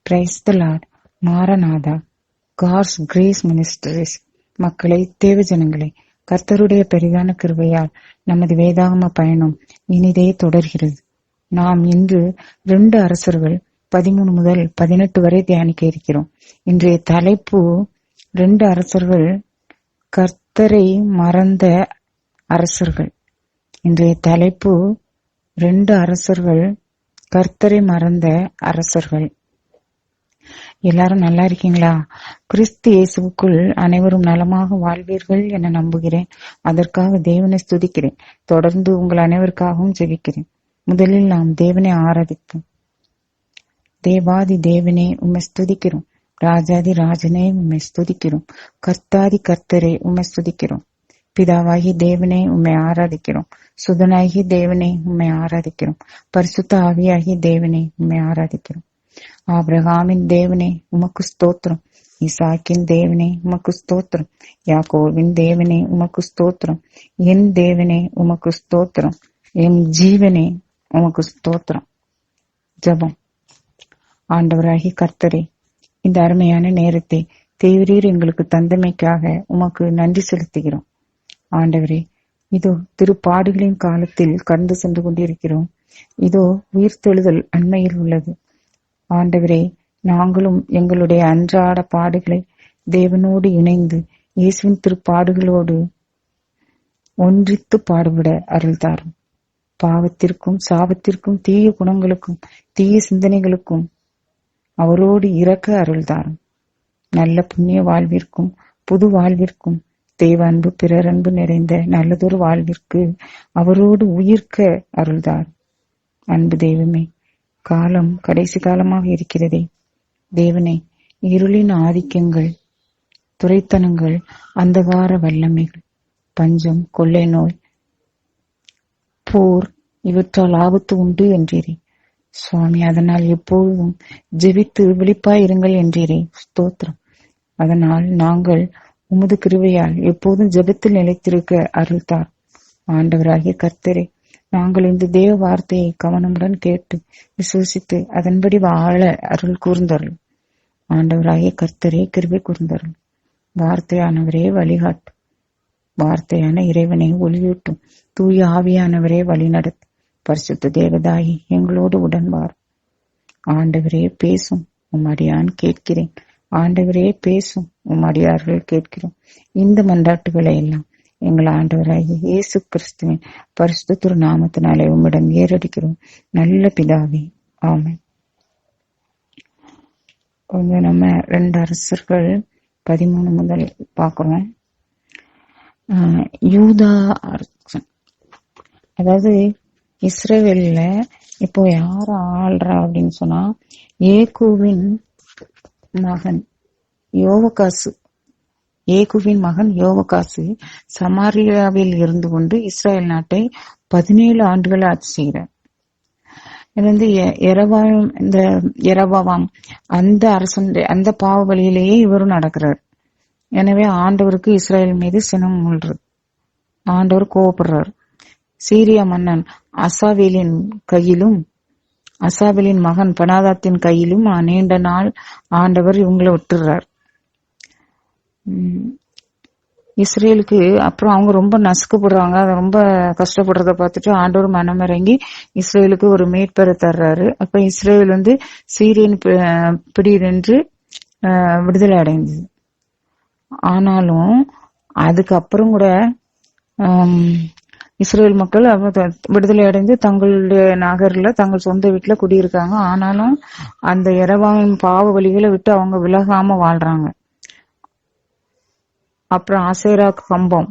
Price the Lord. Maranatha God's grace ministries மக்களை, தேவஜனங்களை, கர்த்தருடைய பெரிதான கிருபையால் நமது வேதாகம பயணம் இனிதே தொடர்கிறது. நாம் இன்று 2 அரசர்கள் 13 முதல் 18 வரை தியானிக்க இருக்கிறோம். இன்றைய தலைப்பு 2 அரசர்கள் கர்த்தரை மறந்த அரசர்கள். இன்றைய தலைப்பு 2 அரசர்கள் கர்த்தரை மறந்த அரசர்கள். எல்லாரும் நல்லா இருக்கீங்களா? கிறிஸ்து இயேசுவுக்குள் அனைவரும் நலமாக வாழ்வீர்கள் என நம்புகிறேன். அதற்காக தேவனை ஸ்துதிக்கிறேன். தொடர்ந்து உங்கள் அனைவருக்காகவும் ஜெபிக்கிறேன். முதலில் நாம் தேவனை ஆராதிப்போம். தேவாதி தேவனே உம்மை ஸ்துதிக்கிறோம். ராஜாதி ராஜனே உம்மை ஸ்துதிக்கிறோம். கர்த்தாதி கர்த்தரே உம்மை ஸ்துதிக்கிறோம். பிதாவாகி தேவனே உம்மை ஆராதிக்கிறோம். சுதனாகி தேவனே உம்மை ஆராதிக்கிறோம். பரிசுத்த ஆவியாகி தேவனே உம்மை ஆராதிக்கிறோம். ஆபிரகாமின் தேவனே உமக்கு ஸ்தோத்திரம். ஈசாக்கின் தேவனே உமக்கு ஸ்தோத்திரம். யாக்கோவின் தேவனே உமக்கு ஸ்தோத்திரம். என் தேவனே உமக்கு ஸ்தோத்திரம். என் ஜீவனே உமக்கு ஸ்தோத்திரம். ஜெபம். ஆண்டவராகி கர்த்தரே, இந்த அருமையான நேரத்தை தேவரீர் எங்களுக்கு தந்தமைக்காக உமக்கு நன்றி செலுத்துகிறோம். ஆண்டவரே, இதோ திருப்பாடுகளின் காலத்தில் கடந்து சென்று கொண்டிருக்கிறோம். இதோ உயிர்த்தெழுதல் அண்மையில் உள்ளது. ஆண்டவரே, நாங்களும் எங்களுடைய அன்றாட பாடுகளை தேவனோடு இணைந்து இயேசுவின் திருப்பாடுகளோடு ஒன்றித்து பாடுபட அருள்தாரும். பாவத்திற்கும் சாபத்திற்கும் தீய குணங்களுக்கும் தீய சிந்தனைகளுக்கும் அவரோடு இறக்க அருள்தாரும். நல்ல புண்ணிய வாழ்விற்கும் புது வாழ்விற்கும் தேவ அன்பு பிறர் அன்பு நிறைந்த நல்லதொரு வாழ்விற்கு அவரோடு உயிர்க்க அருள்தாரும். அன்பு தெய்வமே, காலம் கடைசி காலமாக இருக்கிறதே. தேவனே, இருளின் ஆதிக்கங்கள், துரைத்தனங்கள், அந்தகார வல்லமைகள், பஞ்சம், கொள்ளை நோய், போர் இவற்றால் ஆபத்து உண்டு என்றீரே சுவாமி. அதனால் எப்பொழுதும் ஜெபித்து விழிப்பாயிருங்கள் என்றீரே. ஸ்தோத்திரம். அதனால் நாங்கள் உமது கிருபையால் எப்போதும் ஜெபத்தில் நிலைத்திருக்க அருள்தார். ஆண்டவராகிய கர்த்தரே, நாங்கள் இந்த தேவ வார்த்தையை கவனமுடன் கேட்டு விசுவசித்து அதன்படி வாழ அருள் கூர்ந்தருள். ஆண்டவராகிய கர்த்தரே, கிருபை கூர்ந்தருள். வார்த்தையானவரே வழிகாட்டு. வார்த்தையான இறைவனை ஒளியூட்டும். தூய ஆவியானவரே வழிநடத்து. பரிசுத்த தேவதாயி எங்களோடு உடன்பார். ஆண்டவரே பேசும், உம்மடியான் கேட்கிறேன். ஆண்டவரே பேசும், உம்மடியார்கள் கேட்கிறோம். இந்த மன்றாட்டுகளை எல்லாம் எங்கள் ஆண்டவராகிய இயேசு கிறிஸ்துவின் பரிசுத்த திரு நாமத்தினாலே உம்மிடம் ஏறடிக்கிறோம். நல்ல பிதாவே, ஆமென். கொஞ்சம் நம்ம 2 அரசர்கள் 13 முதல் பார்க்கிறோம். யூதா அரசன், அதாவது இஸ்ரவேல்ல இப்போ யார ஆள்றா அப்படின்னு சொன்னா, ஏகூவின் மகன் யோவகாசு. ஏகுவின் மகன் யோவகாசு சமாரியாவில் இருந்து கொண்டு இஸ்ரேல் நாட்டை 17 ஆண்டுகள் ஆட்சி செய்கிறார். இது வந்து எரபாவாம் அந்த அரசன் அந்த பாவ வழியிலேயே இவரும் நடக்கிறார். எனவே ஆண்டவருக்கு இஸ்ரேல் மீது சினம் மூழ்கிறது. ஆண்டவர் கோவப்படுறார். சீரியா மன்னன் அசாவேலின் கையிலும் அசாவேலின் மகன் பனாதாத்தின் கையிலும் நீண்ட நாள் ஆண்டவர் இவங்களை விட்டுறார். இஸ்ரேலுக்கு அப்புறம் அவங்க ரொம்ப நசுக்கப்படுறாங்க. அதை ரொம்ப கஷ்டப்படுறத பார்த்துட்டு ஆண்டவர் மனம் இறங்கி இஸ்ரேலுக்கு ஒரு மீட்பரை தர்றாரு. அப்ப இஸ்ரேல் வந்து சீரியன் பிடியினின்று விடுதலை அடைந்தது. ஆனாலும் அதுக்கப்புறம் கூட இஸ்ரேல் மக்கள் விடுதலை அடைந்து தங்களுடைய நகர்ல தங்கள் சொந்த வீட்டுல குடியிருக்காங்க. ஆனாலும் அந்த எரபாவின் பாவ வழிகளை விட்டு அவங்க விலகாம வாழ்றாங்க. அப்புறம் அசேரா கம்பம்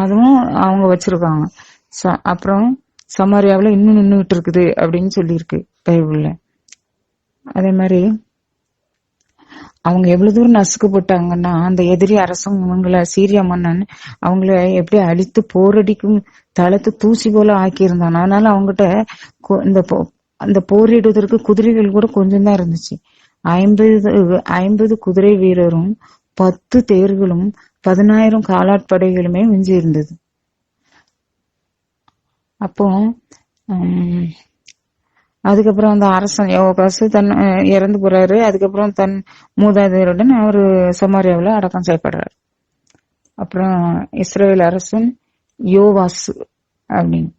அதுவும் அவங்க வச்சிருக்காங்க. அப்புறம் சமாரியாவில் இன்னும் நின்றுட்டு இருக்குது அப்படின்னு சொல்லியிருக்கு பைபிள்ல. அதே மாதிரி அவங்க எவ்வளவு தூரம் நசுக்கப்பட்டாங்கன்னா, அந்த எதிரி அரசன் இவங்களை சீரியா மன்னன் அவங்கள எப்படி அழித்து போரடிக்கும் தளத்து தூசி போல ஆக்கியிருந்தான். அதனால அவங்ககிட்ட இந்த போரிடுவதற்கு குதிரைகள் கூட கொஞ்சம் தான் இருந்துச்சு. 50 குதிரை வீரரும் 10 தேர்களும் 10,000 காலாட்படைகளுமே மிஞ்சி இருந்தது. அப்போ அதுக்கப்புறம் அந்த அரசன் யோவாகாசு தன் இறந்து போறாரு. அதுக்கப்புறம் தன் மூதாதையருடன் அவரு சமாரியாவுல அடக்கம் செய்யப்படுறாரு. அப்புறம் இஸ்ரேல் அரசன் யோவாசு அப்படின்னு,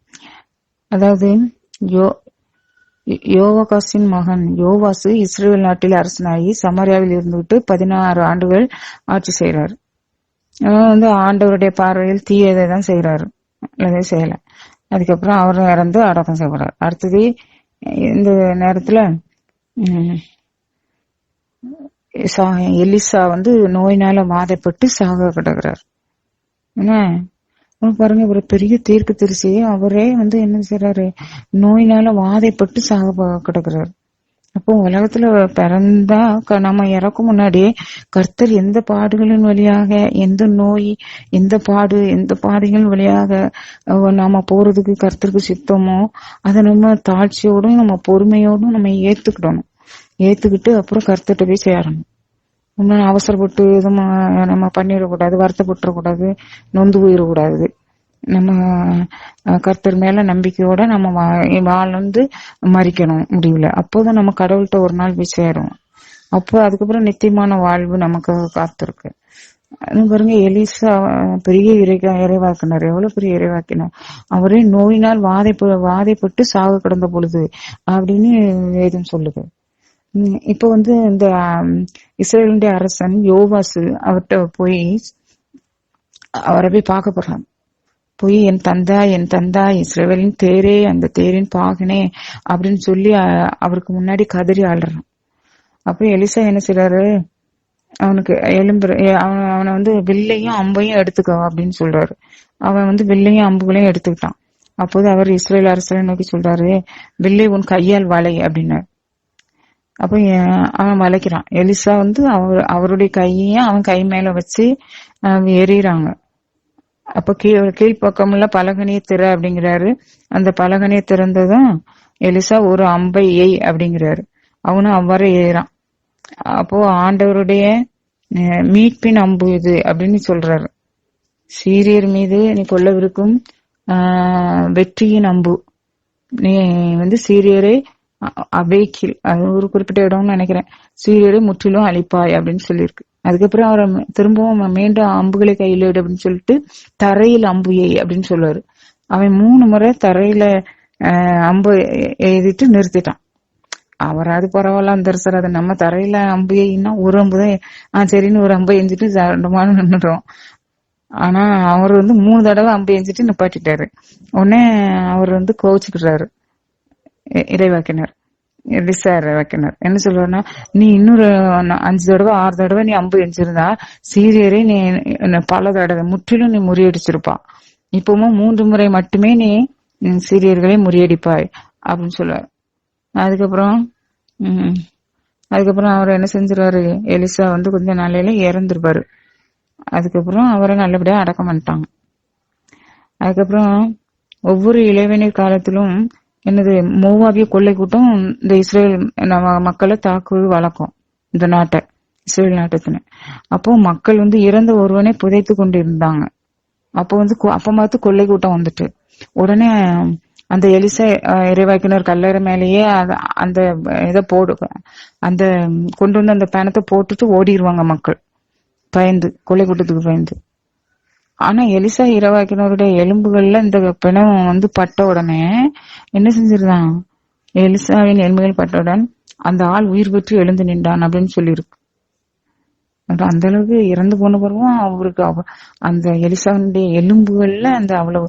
அதாவது யோ யோவாகாசின் மகன் யோவாசு இஸ்ரேல் நாட்டில் அரசனாகி சமாரியாவில் இருந்துவிட்டு 16 ஆண்டுகள் ஆட்சி செய்யறாரு. ஆண்டவருடைய பார்வையில் தீயதை தான் செய்யறாரு, நல்லதே செய்யல. அதுக்கப்புறம் அவரும் இறந்து அடக்கம் செய்யப்படுறாரு. அடுத்தது இந்த நேரத்துல எலிசா நோயினால வாதைப்பட்டு சாக கிடக்குறாரு. என்ன பாருங்க, ஒரு பெரிய தீர்க்க தரிசி அவரே என்ன செய்யறாரு, நோயினால வாதைப்பட்டு சாக கிடக்குறாரு. அப்போ உலகத்துல பிறந்தா நம்ம இறக்கும் முன்னாடியே கர்த்தர் எந்த பாடுகளின் வழியாக, எந்த நோய், எந்த பாடுகள் வழியாக நாம போறதுக்கு கர்த்தருக்கு சித்தமோ அதை நம்ம தாழ்ச்சியோடும் நம்ம பொறுமையோடும் நம்ம ஏத்துக்கிட்டு அப்புறம் கர்த்தர்கிட்ட போய் சேரணும். இன்னும் அவசரப்பட்டு நம்ம பண்ணிடக்கூடாது, வருத்தப்பட்டுறக்கூடாது, நொந்து போயிடக்கூடாது. நம்ம கர்த்தர் மேல நம்பிக்கையோட நம்ம வாழ்ந்து மறிக்கணும் முடியல. அப்போதான் நம்ம கடவுள்கிட்ட ஒரு நாள் போய் சேரும். அப்போ அதுக்கப்புறம் நித்தியமான வாழ்வு நமக்கு காத்திருக்கு. பாருங்க, எலிசா பெரிய இறைவாக்கினார், எவ்வளவு பெரிய இறைவாக்கினார். அவரே நோயினால் வாதைப்பட்டு சாக கிடந்த பொழுது அப்படின்னு வேதம் சொல்லுது. இப்போ இந்த இஸ்ரேலுடைய அரசன் யோவாசு அவர்கிட்ட போய் அவரை போய் பார்க்க போறான். போய் என் தந்தா இஸ்ரவேலின் தேரே, அந்த தேரின் பாகனே அப்படின்னு சொல்லி அவருக்கு முன்னாடி கதறி ஆடுறான். அப்புறம் எலிசா என்ன செய்யறாரு, அவனுக்கு அவனை வில்லையும் அம்பையும் எடுத்துக்கோ அப்படின்னு சொல்றாரு. அவன் வில்லையும் அம்புகளையும் எடுத்துக்கிட்டான். அப்போது அவர் இஸ்ரேல் அரசரை நோக்கி சொல்றாரு, வில்லை உன் கையால் வளை அப்படின்னாரு. அப்ப அவன் வளைக்கிறான். எலிசா அவருடைய கையையும் அவன் கை மேல வச்சு எறிகிறாங்க. அப்ப கீழ்பக்கமுள்ள பலகனியை திற அப்படிங்கிறாரு. அந்த பலகனியை திறந்ததும் எலிசா ஒரு அம்பை எய் அப்படிங்கிறாரு. அவனும் அவ்வாறு ஏறான். அப்போ ஆண்டவருடைய மீட்பின் அம்பு இது அப்படின்னு சொல்றாரு. சீரியர் மீது நீ கொள்ளவிருக்கும் வெற்றியின் அம்பு, நீ சீரியரை அபேக்கில், அது ஒரு குறிப்பிட்ட இடம்னு நினைக்கிறேன், சீரியரை முற்றிலும் அழிப்பாய் அப்படின்னு சொல்லியிருக்கு. அதுக்கப்புறம் அவரை திரும்பவும் மீண்டும் அம்புகளை கையில அப்படின்னு சொல்லிட்டு தரையில் அம்புயை அப்படின்னு சொல்லுவாரு. அவன் 3 முறை தரையில அம்பு எழுதிட்டு நிறுத்திட்டான். அவராது பரவாயில்ல, அந்த சார் அதை நம்ம தரையில அம்பு ஏன்னா ஒரு அம்புதான் சரின்னு ஒரு அம்பு எஞ்சிட்டு ரெண்டுமானு நின்றுடும். ஆனா அவர் 3 தடவை அம்பு எஞ்சிட்டு நிப்பாட்டிட்டாரு. உடனே அவர் கோவிச்சுக்கிறாரு இறைவாக்கினர், எலிசா இறைவாக்கினர். என்ன சொல்றாருன்னா, நீ இன்னொரு 5 தடவை 6 தடவை நீ அம்பு எஞ்சிருந்தா சீரியரை நீ பல தடவை முற்றிலும் நீ முறியடிச்சிருப்பா. இப்பவும் 3 முறை மட்டுமே நீ சீரியர்களை முறியடிப்பாய் அப்படின்னு சொல்லுவார். அதுக்கப்புறம் அவர் என்ன செஞ்சிருவாரு, எலிசா கொஞ்ச நாளையில இறந்துருப்பாரு. அதுக்கப்புறம் அவரை நல்லபடியா அடக்கம் பண்ணிட்டாங்க. அதுக்கப்புறம் ஒவ்வொரு இளைஞர் காலத்திலும் என்னது மோவாபிய கொள்ளை கூட்டம் இந்த இஸ்ரேல் மக்களை தாக்குவது வழக்கம், இந்த நாட்டை, இஸ்ரேல் நாட்டத்தின. அப்போ மக்கள் இறந்த ஒருவனை புதைத்து கொண்டிருந்தாங்க. அப்போ அப்ப பார்த்து கொள்ளை கூட்டம் வந்துட்டு உடனே அந்த எலிசா இறைவாக்கினர் கல்லறை மேலேயே அந்த இதை அந்த கொண்டு வந்து அந்த பணத்தை போட்டுட்டு ஓடிடுவாங்க மக்கள், பயந்து, கொள்ளை கூட்டத்துக்கு பயந்து. ஆனா எலிசா இறைவாக்கினருடைய எலும்புகள்ல இந்த பிணம் பட்ட உடனே என்ன செஞ்சிருந்தான், எலிசாவின் எலும்புகள் பட்டவுடன் அந்த ஆள் உயிர் பெற்று எழுந்து நின்றான் அப்படின்னு சொல்லியிருக்கு. அந்த அளவுக்கு இறந்து போன பிறகும் அவருக்கு அந்த எலிசாவுடைய எலும்புகள்ல அந்த அவ்வளவு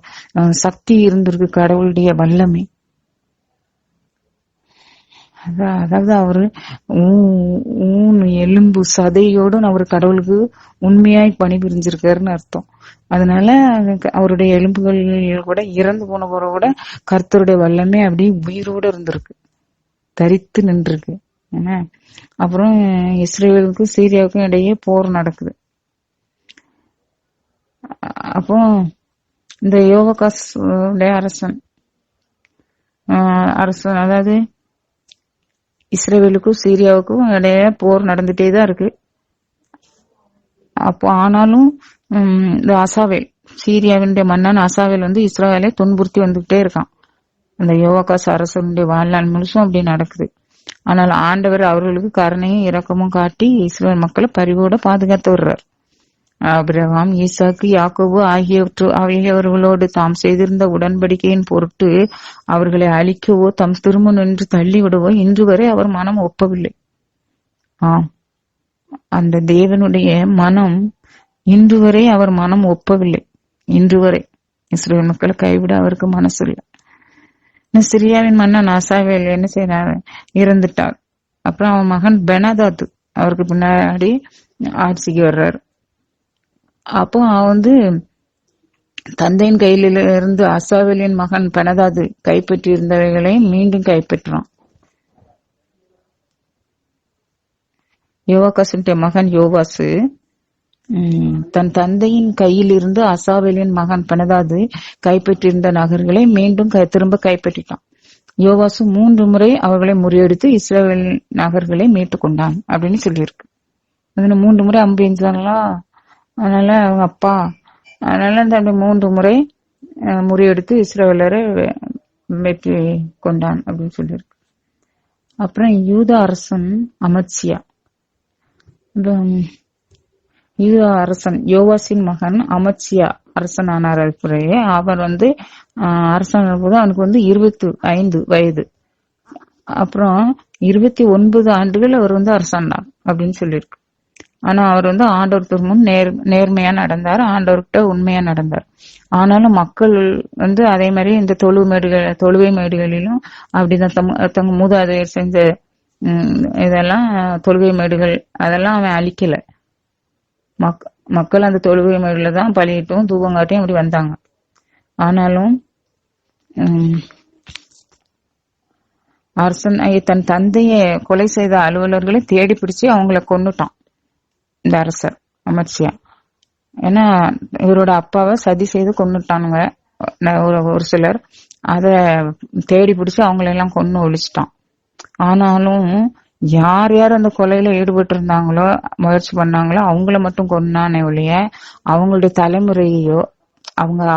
சக்தி இருந்திருக்கு, கடவுளுடைய வல்லமை. அதாவது அவரு எலும்பு சதையோடு அவர் கடவுளுக்கு உண்மையாய் பணிபுரிஞ்சிருக்காருன்னு அர்த்தம். அதனால அவருடைய எலும்புகள் கூட இறந்து போன போற கூட கர்த்தருடைய வல்லமை அப்படியே உயிரோட இருந்திருக்கு, தரித்து நின்றுருக்கு. என்ன, அப்புறம் இஸ்ரேலுக்கும் சீரியாவுக்கும் இடையே போர் நடக்குது. அப்போ இந்த யோவாகாஸ் அரசன் அதாவது இஸ்ரேலுக்கும் சீரியாவுக்கும் இடையே போர் நடந்துட்டே தான் இருக்கு. அப்போ ஆனாலும் இந்த அசாவேல், சீரியாவின் மன்னன் அசாவேல் இஸ்ரேலை துன்புறுத்தி வந்துகிட்டே இருக்கான். அந்த யோவாகாஸ் அரசனுடைய வாழ்நாள் முழுசும் அப்படி நடக்குது. ஆனால் ஆண்டவர் அவர்களுக்கு கருணையும் இரக்கமும் காட்டி இஸ்ரவேல் மக்களை பரிவோட பாதுகாத்து வர்றார். ஆபிரகாம், ஈசாக்கு, யாக்கோபு ஆகியவர்களோடு தாம் செய்திருந்த உடன்படிக்கையின் பொருட்டு அவர்களை அழிக்கவோ தம் திரும்ப நின்று தள்ளிவிடவோ இன்று வரை அவர் மனம் ஒப்பவில்லை. அந்த தேவனுடைய மனம் இன்று வரை அவர் மனம் ஒப்பவில்லை. இன்று வரை இஸ்ரவேல் மக்களை கைவிட அவருக்கு மனசு இல்லை. சிரியாவின் மன்னன் ஆசாவேல் என்ன செய்யறாரு, இறந்துட்டார். அப்புறம் அவன் மகன் பெனாதாத் அவருக்கு பின்னாடி ஆட்சிக்கு வர்றாரு. அப்போ அவன் தந்தையின் கையில இருந்து ஆசாவேலின் மகன் பெனாதாத் கைப்பற்றி இருந்தவைகளை மீண்டும் கைப்பற்றான். யோவாகாசுடைய மகன் யோவாசு தன் தந்தையின் கையில் இருந்து அசாவேலின் மகன் பெனாதாத் கைப்பற்றியிருந்த நகர்களை மீண்டும் திரும்ப கைப்பற்றிட்டான். யோவாசு 3 முறை அவர்களை முறியடித்து இஸ்ரவேல் நகர்களை மீட்டு கொண்டான் அப்படின்னு சொல்லியிருக்கு. 3 முறை அம்பு எஞ்சாங்களா, அதனால அவங்க அப்பா அதனால அந்த 3 முறை முறியடித்து இஸ்ரவேலரை வெற்றி கொண்டான் அப்படின்னு சொல்லியிருக்கு. அப்புறம் யூதா அரசன் அமத்சியா. அரசன் யோவாசின் மகன் அமத்சியா அரசன் ஆனார். அவர் அரசன் போது அவனுக்கு 25 வயது. அப்புறம் 29 ஆண்டுகள் அவர் அரசாண்டார் அப்படின்னு சொல்லியிருக்கு. ஆனா அவர் ஆண்டவர் முன் நேர்மையா நடந்தார், ஆண்டவர்கிட்ட உண்மையா நடந்தார். ஆனாலும் மக்கள் அதே மாதிரி இந்த தொழுவை மேடுகளிலும் அப்படிதான் தங்க மூதாதையர் செஞ்ச இதெல்லாம் தொழுகை மேடுகள் அதெல்லாம் அவன் அழிக்கல. மக்கள் அந்த தொழுகை மேடுல தான் பலியிட்டும் தூபங்காட்டியும் அப்படி வந்தாங்க. ஆனாலும் அரசன் தன் தந்தைய கொலை செய்த அலுவலர்களை தேடி பிடிச்சு அவங்கள கொன்னுட்டான் இந்த அரசர் அமர்சியா. ஏன்னா இவரோட அப்பாவை சதி செய்து கொன்னுட்டானுங்க ஒரு சிலர். அத தேடி பிடிச்சு அவங்களெல்லாம் கொன்னு ஒழிச்சிட்டான். ஆனாலும் யார் யார் அந்த கொலையில ஈடுபட்டு இருந்தாங்களோ முயற்சி பண்ணாங்களோ அவங்கள மட்டும் கொன்னானே ஒழிய அவங்களுடைய தலைமுறையோ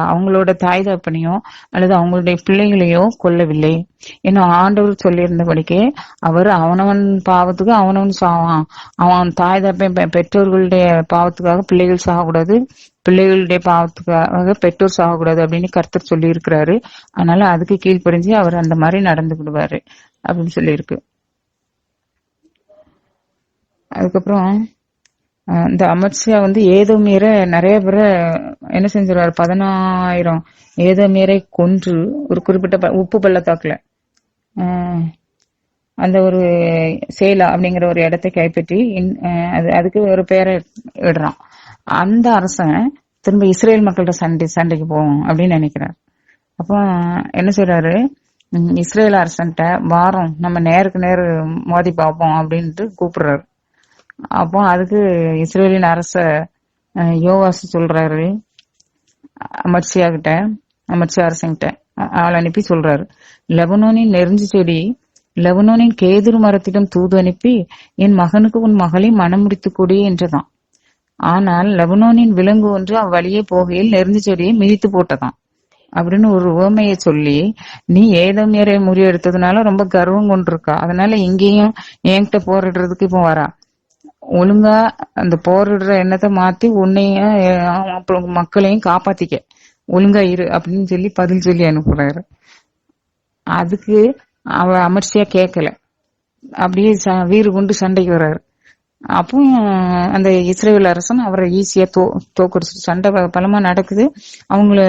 அவங்களோட தாய் தகப்பனையோ அல்லது அவங்களுடைய பிள்ளைகளையோ கொல்லவில்லை. ஏன்னா ஆண்டவர் சொல்லியிருந்தபடிக்கே அவர் அவனவன் பாவத்துக்கு அவனவன் சாவான், அவன் தாய் தகப்பன் பெற்றோர்களுடைய பாவத்துக்காக பிள்ளைகள் சாகக்கூடாது, பிள்ளைகளுடைய பாவத்துக்காக பெற்றோர் சாகக்கூடாது அப்படின்னு கர்த்தர் சொல்லி இருக்கிறாரு. அதனால அதுக்கு கீழ்ப்படிஞ்சு அவர் அந்த மாதிரி நடந்துக்கிடுவாரு அப்படின்னு சொல்லியிருக்கு. அதுக்கப்புறம் இந்த அமர்சியா ஏதோ மீற நிறைய பேரை என்ன செஞ்சிருவாரு, 10,000 ஏதோ மீறை கொன்று ஒரு குறிப்பிட்ட உப்பு பள்ளத்தாக்குல அந்த ஒரு சேலா அப்படிங்கிற ஒரு இடத்தை கைப்பற்றி அதுக்கு ஒரு பேரை இடுறான். அந்த அரசன் திரும்ப இஸ்ரேல் மக்கள்கிட்ட சண்டைக்கு போவோம் அப்படின்னு நினைக்கிறார். அப்போ என்ன செய்யறாரு, இஸ்ரேல் அரசன்ட்ட வாரம் நம்ம நேருக்கு நேரு மோதி பார்ப்போம் அப்படின்ட்டு கூப்பிடுறாரு. அப்போ அதுக்கு இஸ்ரேலின் அரச யோவாசு சொல்றாரு அமர்சியா அரசன்கிட்ட ஆள் அனுப்பி சொல்றாரு, லெபனோனின் நெருஞ்சி செடி லெபனோனின் கேதுரு மரத்திடம் தூது அனுப்பி என் மகனுக்கு உன் மகளை மனம் முடித்து கொடி என்றதான். ஆனால் லெபனோனின் விலங்கு ஒன்று அவ்வழியே போகையில் நெருஞ்சி செடியை மிதித்து போட்டதான் அப்படின்னு ஒரு உவமையை சொல்லி, நீ ஏதோமியரை முறியெடுத்ததுனால ரொம்ப கர்வம் கொண்டிருக்கா, அதனால இங்கேயும் என்கிட்ட போரிடுறதுக்கு இப்போ வரா, ஒழுங்கா அந்த போரிடுற எண்ணத்தை மாத்தி உன்னையும் மக்களையும் காப்பாத்திக்க ஒழுங்கா இரு அப்படின்னு சொல்லி பதில் சொல்லி அனுப்புறாரு. அதுக்கு அமர்சியா கேட்கல, அப்படியே வீறு கொண்டு சண்டைக்கு வர்றாரு. அப்போ அந்த இஸ்ரேல் அரசன் அவரை ஈஸியா தோக்கடிச்சு சண்டை பலமா நடக்குது. அவங்கள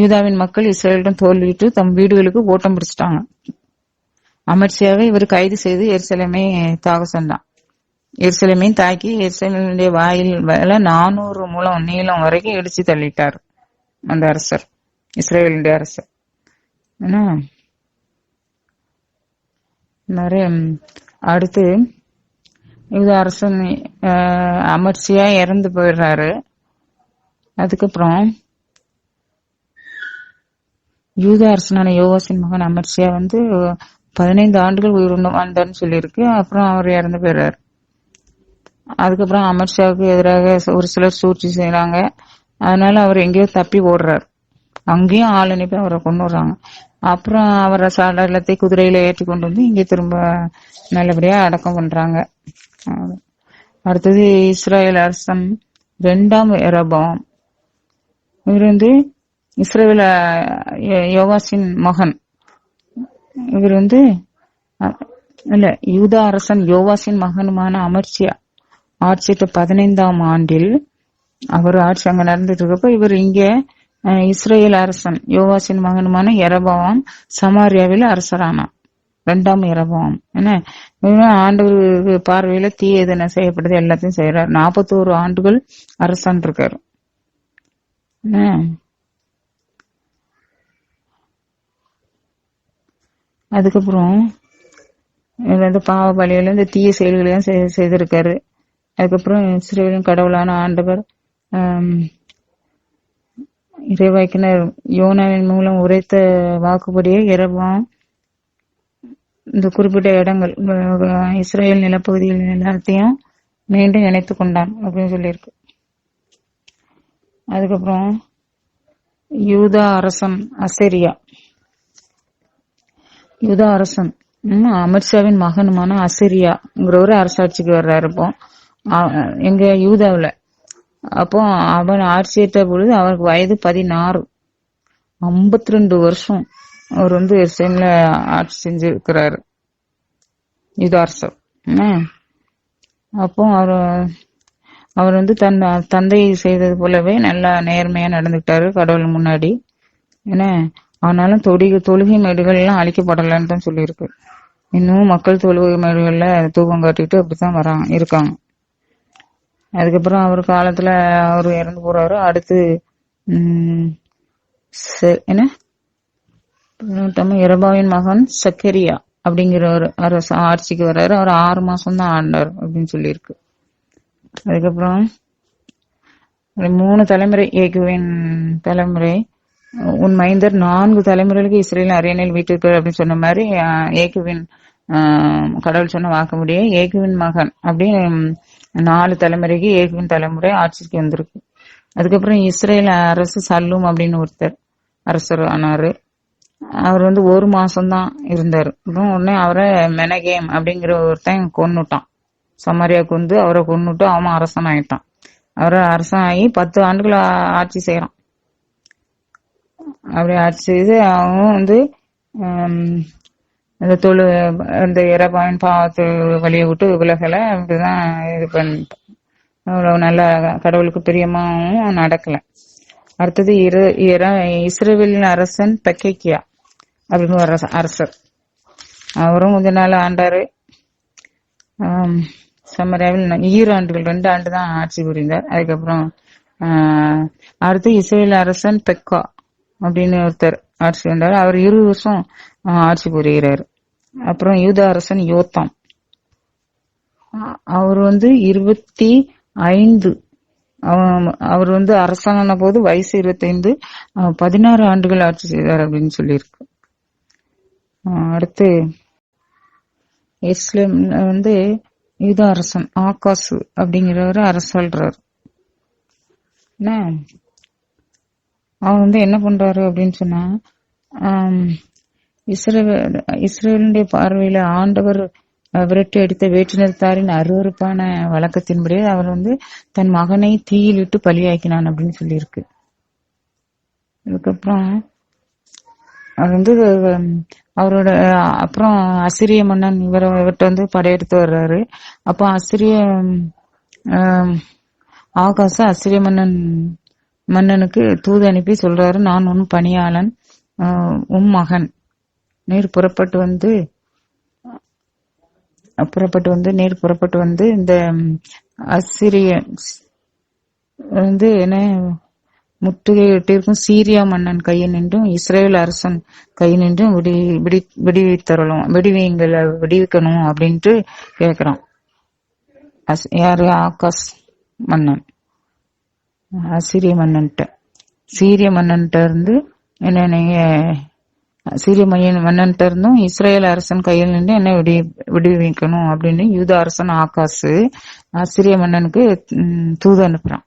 யூதாவின் மக்கள் இஸ்ரேலிடம் தோல்விட்டு தம் வீடுகளுக்கு ஓட்டம் பிடிச்சிட்டாங்க. அமர்சியாவை இவர் கைது செய்து எருசலேமை தாக சொன்னான். எருசலேமையும் தாக்கி எருசலேமுடைய வாயில் 400 முழம் நீளம் வரைக்கும் இடிச்சு தள்ளிட்டார் அந்த அரசர், இஸ்ரேலுடைய அரசர். நிறைய அடுத்து யூதா அரசன் அமர்சியா இறந்து போயிடுறாரு. அதுக்கப்புறம் யூதா அரசனான யோவாசின் மகன் அமர்சியா 15 ஆண்டுகள் உயிர் வாழ்ந்தார்னு சொல்லியிருக்கு. அப்புறம் அவர் இறந்து போயிடுறாரு. அதுக்கப்புறம் அமர்சியாவுக்கு எதிராக ஒரு சிலர் சூழ்ச்சி செய்யறாங்க. அதனால அவர் எங்கேயோ தப்பி ஓடுறாரு. அங்கேயும் ஆள் அனுப்பி அவரை கொண்டுடுறாங்க. அப்புறம் அவரை சடலத்தை குதிரையில ஏற்றி கொண்டு வந்து இங்க திரும்ப நல்லபடியா அடக்கம் பண்றாங்க. அடுத்தது இஸ்ரேல் அரசன் 2ஆம் யெரொபெயாம். இவர் வந்து இஸ்ரேல் யோவாசின் மகன். இவர் வந்து இல்ல யூதா அரசன் யோவாசின் மகனுமான அமர்சியா ஆட்சியிட்ட 15ஆம் ஆண்டில் அவர் ஆட்சி அங்க நடந்துட்டு இருக்கப்ப இவர் இங்க இஸ்ரேல் அரசன் யோவாசின் மகனுமான யெரொபெயாம் சமாரியாவில் அரசரானார். 2ஆம் யெரொபெயாம் என்ன ஆண்டவர் பார்வையில தீயதன செய்யப்படுது எல்லாத்தையும் செய்யறாரு. 41 ஆண்டுகள் அரசன் இருக்காரு. அதுக்கப்புறம் இந்த பாவ பலியில இந்த தீய செயல்களையும் செய்திருக்காரு. அதுக்கப்புறம் இஸ்ரவேலின் கடவுளான ஆண்டவர் இறைவாக்கினர் யோனாவின் மூலம் உரைத்த வாக்குப்படியே யெரொபெயாம் இந்த குறிப்பிட்ட இடங்கள் இஸ்ரேல் நிலப்பகுதிகள் எல்லாத்தையும் மீண்டும் இணைத்து கொண்டான் அப்படின்னு சொல்லியிருக்கு. அதுக்கப்புறம் யூதா அரசன் அசரியா. யூதா அரசன் அமர்சியாவின் மகனுமான அசரியாங்கிறவரு அரசாட்சிக்கு வர்றாரு இப்போ எங்க யூதாவில். அப்போ அவன் ஆட்சியிட்ட பொழுது அவருக்கு வயது 16. 52 வருஷம் அவர் வந்து எருசலேம்ல ஆட்சி செஞ்சிருக்கிறாரு யூதா அரசர். அப்போ அவர் வந்து தன் தந்தை செய்தது போலவே நல்லா நேர்மையா நடந்துக்கிட்டாரு கடவுள் முன்னாடி. ஆனாலும் தொழுகை மேடுகள் எல்லாம் அழிக்கப்படலன்னு தான் சொல்லியிருக்கு. இன்னும் மக்கள் தொழுகை மேடுகள்ல தூக்கம் காட்டிட்டு அப்படித்தான் இருக்காங்க. அதுக்கப்புறம் அவர் காலத்துல அவர் இறந்து போறாரு. அடுத்து யெரொபெயாமின் மகன் சக்கரியா அப்படிங்கிற ஒரு அரசு ஆட்சிக்கு வர்றாரு. அவர் 6 மாசம் தான் ஆண்டார் அப்படின்னு சொல்லியிருக்கு. அதுக்கப்புறம் 3 தலைமுறை ஏகுவின் தலைமுறை உன் மைந்தர் 4 தலைமுறைகளுக்கு இஸ்ரேல் அரியணையில் வீட்டிருக்காரு அப்படின்னு சொன்ன மாதிரி ஏகுவின் கடவுள் சொன்ன வாக்குப்படியே ஏகுவின் மகன் அப்படின்னு 4 தலைமுறைக்கு ஏகுவின் தலைமுறை ஆட்சிக்கு வந்திருக்கு. அதுக்கப்புறம் இஸ்ரேல் அரசு சல்லூம் அப்படின்னு ஒருத்தர் அரசர் ஆனாரு. அவர் வந்து 1 மாசம்தான் இருந்தாரு. உடனே அவரை மெனகேம் அப்படிங்கிற ஒருத்தன் கொன்னுட்டான். சமாரியாவுக்கு வந்து அவரை கொன்னுட்டு அவன் அரசன் ஆயிட்டான். அவரை அரசன் ஆகி 10 ஆண்டுகள் ஆட்சி செய்யறான். அப்படி ஆட்சி செய்து அவன் வந்து இந்த யெரொபெயாமின் பாவத்து வழியை விட்டு விலகல. அப்படிதான் இது பண்ணிட்டான். அவ்வளவு நல்ல கடவுளுக்கு பிரியமாவும் நடக்கல. அடுத்தது இஸ்ரவேலின் அரசன் பெக்கேக்கியா அப்படின்னு ஒரு அரசர். அவரும் கொஞ்ச நாள் ஆண்டாரு. சமரியாவில் 2 ஆண்டுகள் 2 ஆண்டு தான் ஆட்சி புரிந்தார். அதுக்கப்புறம் அடுத்து இஸ்ரவேல் அரசன் பெக்கா அப்படின்னு ஒருத்தர் ஆட்சி வந்தாரு. அவர் 20 வருஷம் ஆட்சி புரிகிறாரு. அப்புறம் யூதா அரசன் யோத்தாம். அவர் வந்து 25 அவர் வந்து அரசான போது வயசு 25. 16 ஆண்டுகள் ஆட்சி செய்தார் அப்படின்னு சொல்லியிருக்கு. அடுத்து இஸ்லாம் வந்து யூதா அரசன் ஆகாசு அப்படிங்கிறவரு அரசாள்றாரு. அவன் வந்து என்ன பண்றாரு அப்படின்னு சொன்னா இஸ்ரேலுடைய பார்வையில ஆண்டவர் விரட்டி அடித்த வேற்றினத்தாரின் அருவருப்பான வழக்கத்தின்படி அவர் வந்து தன் மகனை தீயிலிட்டு பலியாக்கினான் அப்படின்னு சொல்லியிருக்கு. அதுக்கப்புறம் அவர் வந்து அவரோட அப்புறம் அசிரிய மன்னன் இவர்கிட்ட வந்து படையெடுத்து வர்றாரு. அப்போ ஆகாச அசிரிய மன்னனுக்கு தூது அனுப்பி சொல்றாரு, நான் உன் பணியாளன், மகன் நேர் புறப்பட்டு வந்து இந்த அசிரியன்ஸ் வந்து என்ன முற்றுகையிட்டிருக்கும் சீரியா மன்னன் கையில் நின்றும் இஸ்ரேல் அரசன் கையில் நின்றும் விடுவிக்கணும் அப்படின்ட்டு கேக்குறான். யாரு? ஆகாஸ் மன்னன் சீரிய மன்னன்ட்ட இருந்து மன்னன்ட்ட இருந்தும் இஸ்ரேல் அரசன் கையில் நின்று என்ன விடுவிக்கணும் அப்படின்னு யூதா அரசன் ஆகாசு அசிரிய மன்னனுக்கு தூது அனுப்புறான்.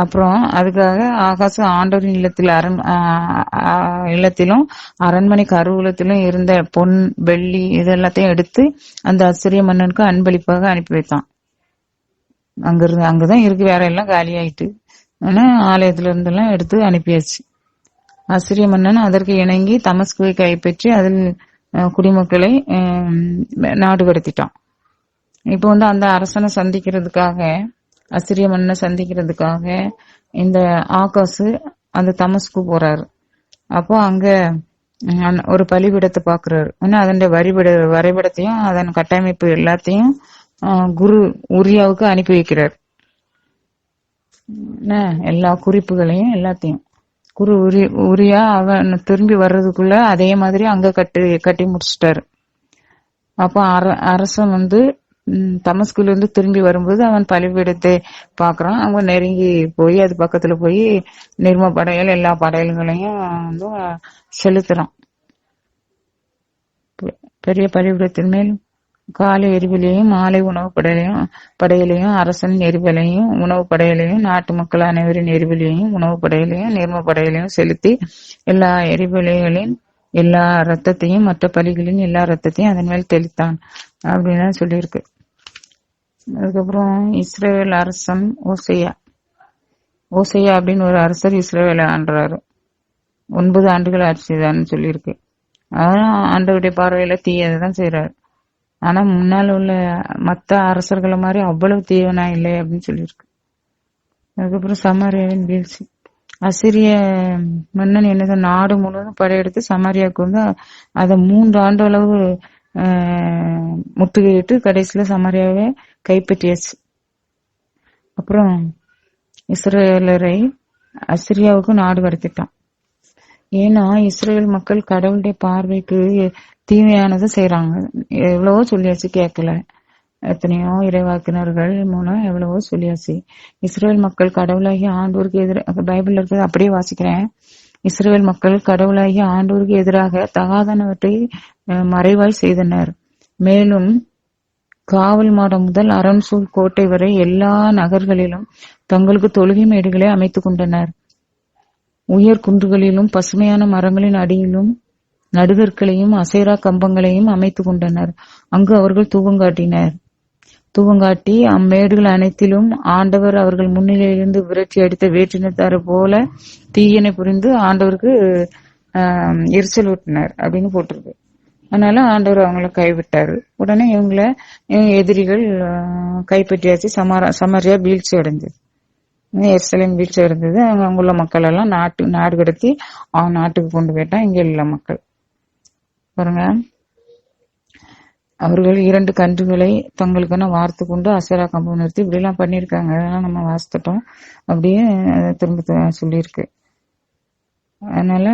அப்புறம் அதுக்காக ஆகாசு ஆண்டவரின் இல்லத்தில் இல்லத்திலும் அரண்மனை கருவூலத்திலும் இருந்த பொன் வெள்ளி இதெல்லாத்தையும் எடுத்து அந்த அசிரிய மன்னனுக்கு அன்பளிப்பாக அனுப்பி வைத்தான். அங்கதான் இருக்கு, வேற எல்லாம் காலி ஆயிட்டு. ஆனா ஆலயத்துல இருந்தெல்லாம் எடுத்து அனுப்பியாச்சு. அசிரிய மன்னன் அதற்கு இணங்கி தமஸ்குவை கைப்பற்றி அதில் குடிமக்களை நாடு கடத்திட்டான். இப்ப அந்த அரசனை சந்திக்கிறதுக்காக, அசிரிய மன்னனை சந்திக்கிறதுக்காக இந்த ஆகாசு அந்த தமஸ்கு போறாரு. அப்போ அங்க ஒரு பலிபீடத்தை பாக்குறாரு. அதன் வரைபடத்தையும் அதன் கட்டமைப்பு எல்லாத்தையும் குரு உரியாவுக்கு அனுப்பி வைக்கிறார். எல்லா குறிப்புகளையும் எல்லாத்தையும் குரு உரியா அவன் திரும்பி வர்றதுக்குள்ள அதே மாதிரி அங்க கட்டி முடிச்சிட்டாரு. அப்போ அரசன் தமஸ்குல இருந்து திரும்பி வரும்போது அவன் பலிபீடத்தை பாக்குறான். அவங்க நெருங்கி போய் அது பக்கத்துல போய் நிர்ம படையல் எல்லா படையல்களையும் செலுத்துறான். பெரிய பலிபீடத்தின் மேல் காலை எரிவிலையும் மாலை உணவு படையலையும் அரசனின் எரிவலையும் உணவு படையலையும் நாட்டு மக்கள் அனைவரின் எரிவலையும் உணவு படையலையும் நிர்ம படையலையும் செலுத்தி எல்லா எரிவலைகளின் எல்லா ரத்தத்தையும் மற்ற பலிகளின் எல்லா ரத்தத்தையும் அதன் மேல் தெளித்தான் அப்படின்னு சொல்லியிருக்கு. அதுக்கப்புறம் இஸ்ரேல் அரசன் ஓசையா அப்படின்னு ஒரு அரசர் இஸ்ரேலை ஆண்டுறாரு. 9 ஆண்டுகள் ஆட்சி செய்தான்னு சொல்லியிருக்கு. அவரும் ஆண்டவருடைய பார்வையில தீயதான் செய்யறாரு. ஆனா முன்னால உள்ள மத்த அரசர்களை மாதிரி அவ்வளவு தீவனா இல்லை அப்படின்னு சொல்லியிருக்கு. அதுக்கப்புறம் சமாரியாவின் வீழ்ச்சி. அசிரிய மன்னன் என்னது நாடு முழுவதும் படையெடுத்து சமாரியாவுக்கு அதை 3 ஆண்டு அளவு முற்றுகையிட்டு கடைசியில சமாரியாவை கைப்பற்றியாச்சு. அப்புறம் இஸ்ரேலரை அசிரியாவுக்கு நாடு கடத்திட்டான். ஏன்னா இஸ்ரேல் மக்கள் கடவுளுடைய பார்வைக்கு தீமையானது செய்யறாங்க. எவ்வளவோ சொல்லியாச்சு, கேட்கல. எத்தனையோ இறைவாக்கினர்கள் மூலம் எவ்வளவோ சொல்லியாச்சு. இஸ்ரேல் மக்கள் கடவுளாகிய ஆண்டோருக்கு எதிராக, பைபிள்ல இருக்கிறது அப்படியே வாசிக்கிறேன். இஸ்ரேல் மக்கள் கடவுளாகிய ஆண்டோருக்கு எதிராக தகாதனவற்றை மறைவாய் செய்தனர். மேலும் காவல் மாடம் முதல் அரண்சூழ் கோட்டை வரை எல்லா நகர்களிலும் தங்களுக்கு தொழுகை மேடுகளை அமைத்துக் கொண்டனர். உயர் குன்றுகளிலும் பசுமையான மரங்களின் அடியிலும் நடுகற்களையும் அசைரா கம்பங்களையும் அமைத்துக் கொண்டனர். அங்கு அவர்கள் தூவங்காட்டி அம்மேடுகள் அனைத்திலும் ஆண்டவர் அவர்கள் முன்னிலையிலிருந்து விரட்சி அடித்த வேற்றினத்தாறு போல தீயனை புரிந்து ஆண்டவருக்கு எரிச்சல் ஊட்டினார் அப்படின்னு போட்டிருக்கு. அதனால ஆண்டவர் அவங்களை கைவிட்டாரு. உடனே இவங்கள எதிரிகள் கைப்பற்றியாச்சு. சமாரியா வீழ்ச்சி அடைஞ்சது, எருசலேம் வீழ்ச்சி அடைந்தது. அங்குள்ள மக்கள் எல்லாம் நாடு கடத்தி அவன் நாட்டுக்கு கொண்டு போயிட்டான். இங்க உள்ள மக்கள் பாருங்க, அவர்கள் 2 கன்றுகளை தங்களுக்கான வார்த்து கொண்டு அசரா கம்பம் நிறுத்தி இப்படி எல்லாம் பண்ணிருக்காங்க. அதெல்லாம் நம்ம வாசித்துட்டோம். அப்படியே திரும்ப சொல்லியிருக்கு. அதனால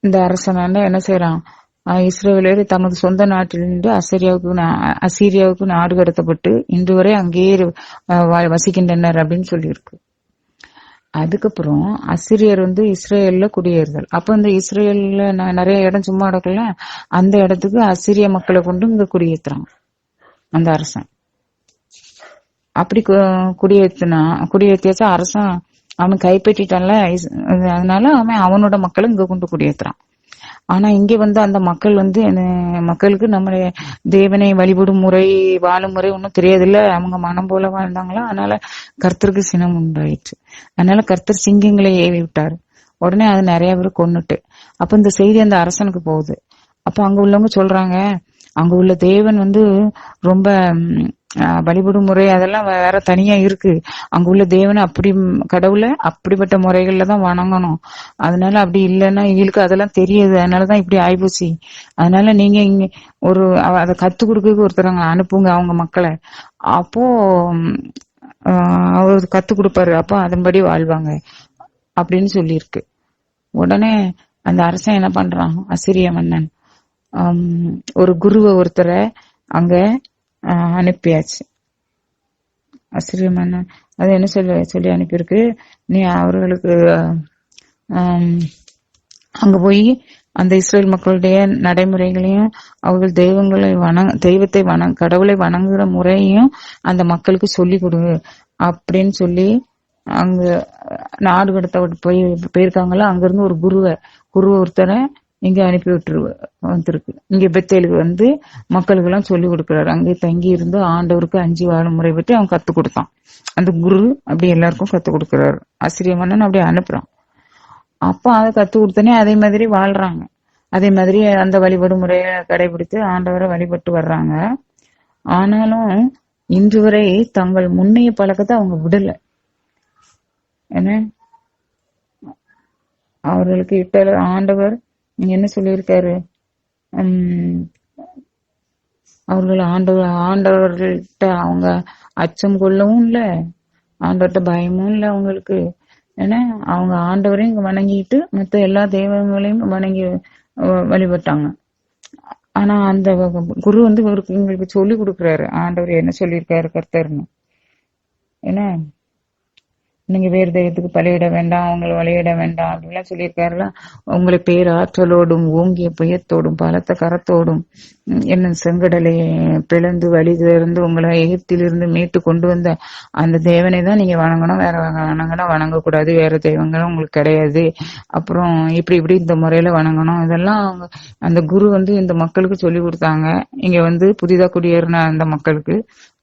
இந்த அரசனால என்ன செய்யறான், இஸ்ரேலர் தமது சொந்த நாட்டிலிருந்து அசீரியாவுக்கு நாடு கடத்தப்பட்டு இன்று வரை அங்கேயே வசிக்கின்றனர் அப்படின்னு சொல்லியிருக்கு. அதுக்கப்புறம் அசிரியர் இஸ்ரேல்ல குடியேறுதல். அப்ப இந்த இஸ்ரேல்ல நிறைய இடம் சும்மா இடக்கல, அந்த இடத்துக்கு அசிரிய மக்களை கொண்டு இங்க குடியேற்றுறாங்க அந்த அரசன். அப்படி குடியேற்றியாச்சும் அரசன் அவன் கைப்பற்றிட்டான்ல, அதனால அவன் அவனோட மக்களை இங்க கொண்டு குடியேற்றுறான். ஆனா இங்க அந்த மக்கள் மக்களுக்கு நம்முடைய தேவனை வழிபடும் முறை, வாழும் முறை ஒன்னும் தெரியாதுல்ல. அவங்க மனம் போல வாழ்ந்தாங்களா, அதனால கர்த்தருக்கு சினம் உண்டாயிற்று. அதனால கர்த்தர் சிங்கங்களை ஏவி விட்டாரு. உடனே அது நிறைய பேர் கொன்னுட்டு, அப்ப இந்த செய்தி அந்த அரசனுக்கு போகுது. அப்ப அங்க உள்ளவங்க சொல்றாங்க, அங்க உள்ள தேவன் ரொம்ப வழிபடும் முறை அதெல்லாம் வேற தனியா இருக்கு. அங்க உள்ள தேவனை கடவுளை அப்படிப்பட்ட முறைகள்ல தான் வணங்கணும். அதனால அப்படி இல்லைன்னா எங்களுக்கு அதெல்லாம் தெரியாது. அதனாலதான் இப்படி ஆயிப்போச்சு. அதனால நீங்க இங்க அதை கத்து கொடுக்க ஒருத்தரங்க அனுப்புங்க அவங்க மக்களை. அப்போ அவர் கத்து கொடுப்பாரு. அப்போ அதன்படி வாழ்வாங்க அப்படின்னு சொல்லியிருக்கு. உடனே அந்த அரசன் என்ன பண்றான், அசிரிய மன்னன் ஒரு குருவை ஒருத்தரை அங்க அனுப்பியாச்சு. அசிரிய மன்னன் அது என்ன சொல்லி அனுப்பியிருக்கு, நீ அவர்களுக்கு அங்க போய் அந்த இஸ்ரேல் மக்களுடைய நடைமுறைகளையும் அவர்கள் தெய்வத்தை கடவுளை வணங்குகிற முறையும் அந்த மக்களுக்கு சொல்லி கொடு அப்படின்னு சொல்லி அங்க நாடு கடத்த போயிருக்காங்களா, அங்க இருந்து ஒரு குருவை ஒருத்தரை இங்க அனுப்பி வந்திருக்கு. இங்க பெத்தேலுக்கு மக்களுக்கு எல்லாம் சொல்லி கொடுக்கிறாரு. அங்கே தங்கி இருந்து ஆண்டவருக்கு 5 முறை பற்றி அவன் கத்து கொடுத்தான். அந்த குரு அப்படி எல்லாருக்கும் கத்து கொடுக்கிறாரு. அசிரிய மன்னன் அப்படி அனுப்புறான். அப்ப அதை கத்து கொடுத்தனே அதே மாதிரி வாழ்றாங்க. அதே மாதிரி அந்த வழிபாடு முறையை கடைபிடித்து ஆண்டவரை வழிபட்டு வர்றாங்க. ஆனாலும் இன்று வரை தங்கள் முன்னைய பழக்கத்தை அவங்க விடல. என்ன அவர்களுக்கு ஆண்டவர் என்ன சொல்லியிருக்காரு, அவர்கள் ஆண்டவர்கள்ட்ட அவங்க அச்சம் கொள்ளவும் இல்ல, ஆண்டவர்கிட்ட பயமும் இல்ல அவங்களுக்கு. ஏன்னா அவங்க ஆண்டவரையும் வணங்கிட்டு மத்த எல்லா தெய்வங்களையும் வணங்கி வழிபட்டாங்க. ஆனா அந்த குரு உங்களுக்கு சொல்லி கொடுக்குறாரு, ஆண்டவர் என்ன சொல்லியிருக்காரு கர்த்தர்னு. ஏன்னா நீங்க வேறு தெய்வத்துக்கு பலியிட வேண்டாம், அவங்களை வழியிட வேண்டாம் அப்படின்லாம் சொல்லியிருக்காருல. உங்களை பேராற்றலோடும் ஓங்கிய புயத்தோடும் பலத்த கரத்தோடும் என்ன செங்கடலை பிளந்து வழிதிருந்து உங்களை எகிப்திலிருந்து மீட்டு கொண்டு வந்த அந்த தேவனை தான் நீங்க வணங்கணும், வேற வணங்கக்கூடாது, வேற தெய்வங்களும் உங்களுக்கு கிடையாது, அப்புறம் இப்படி இந்த முறையில வணங்கணும். இதெல்லாம் அந்த குரு இந்த மக்களுக்கு சொல்லி கொடுத்தாங்க. இங்க புதிதா குடியேறின அந்த மக்களுக்கு.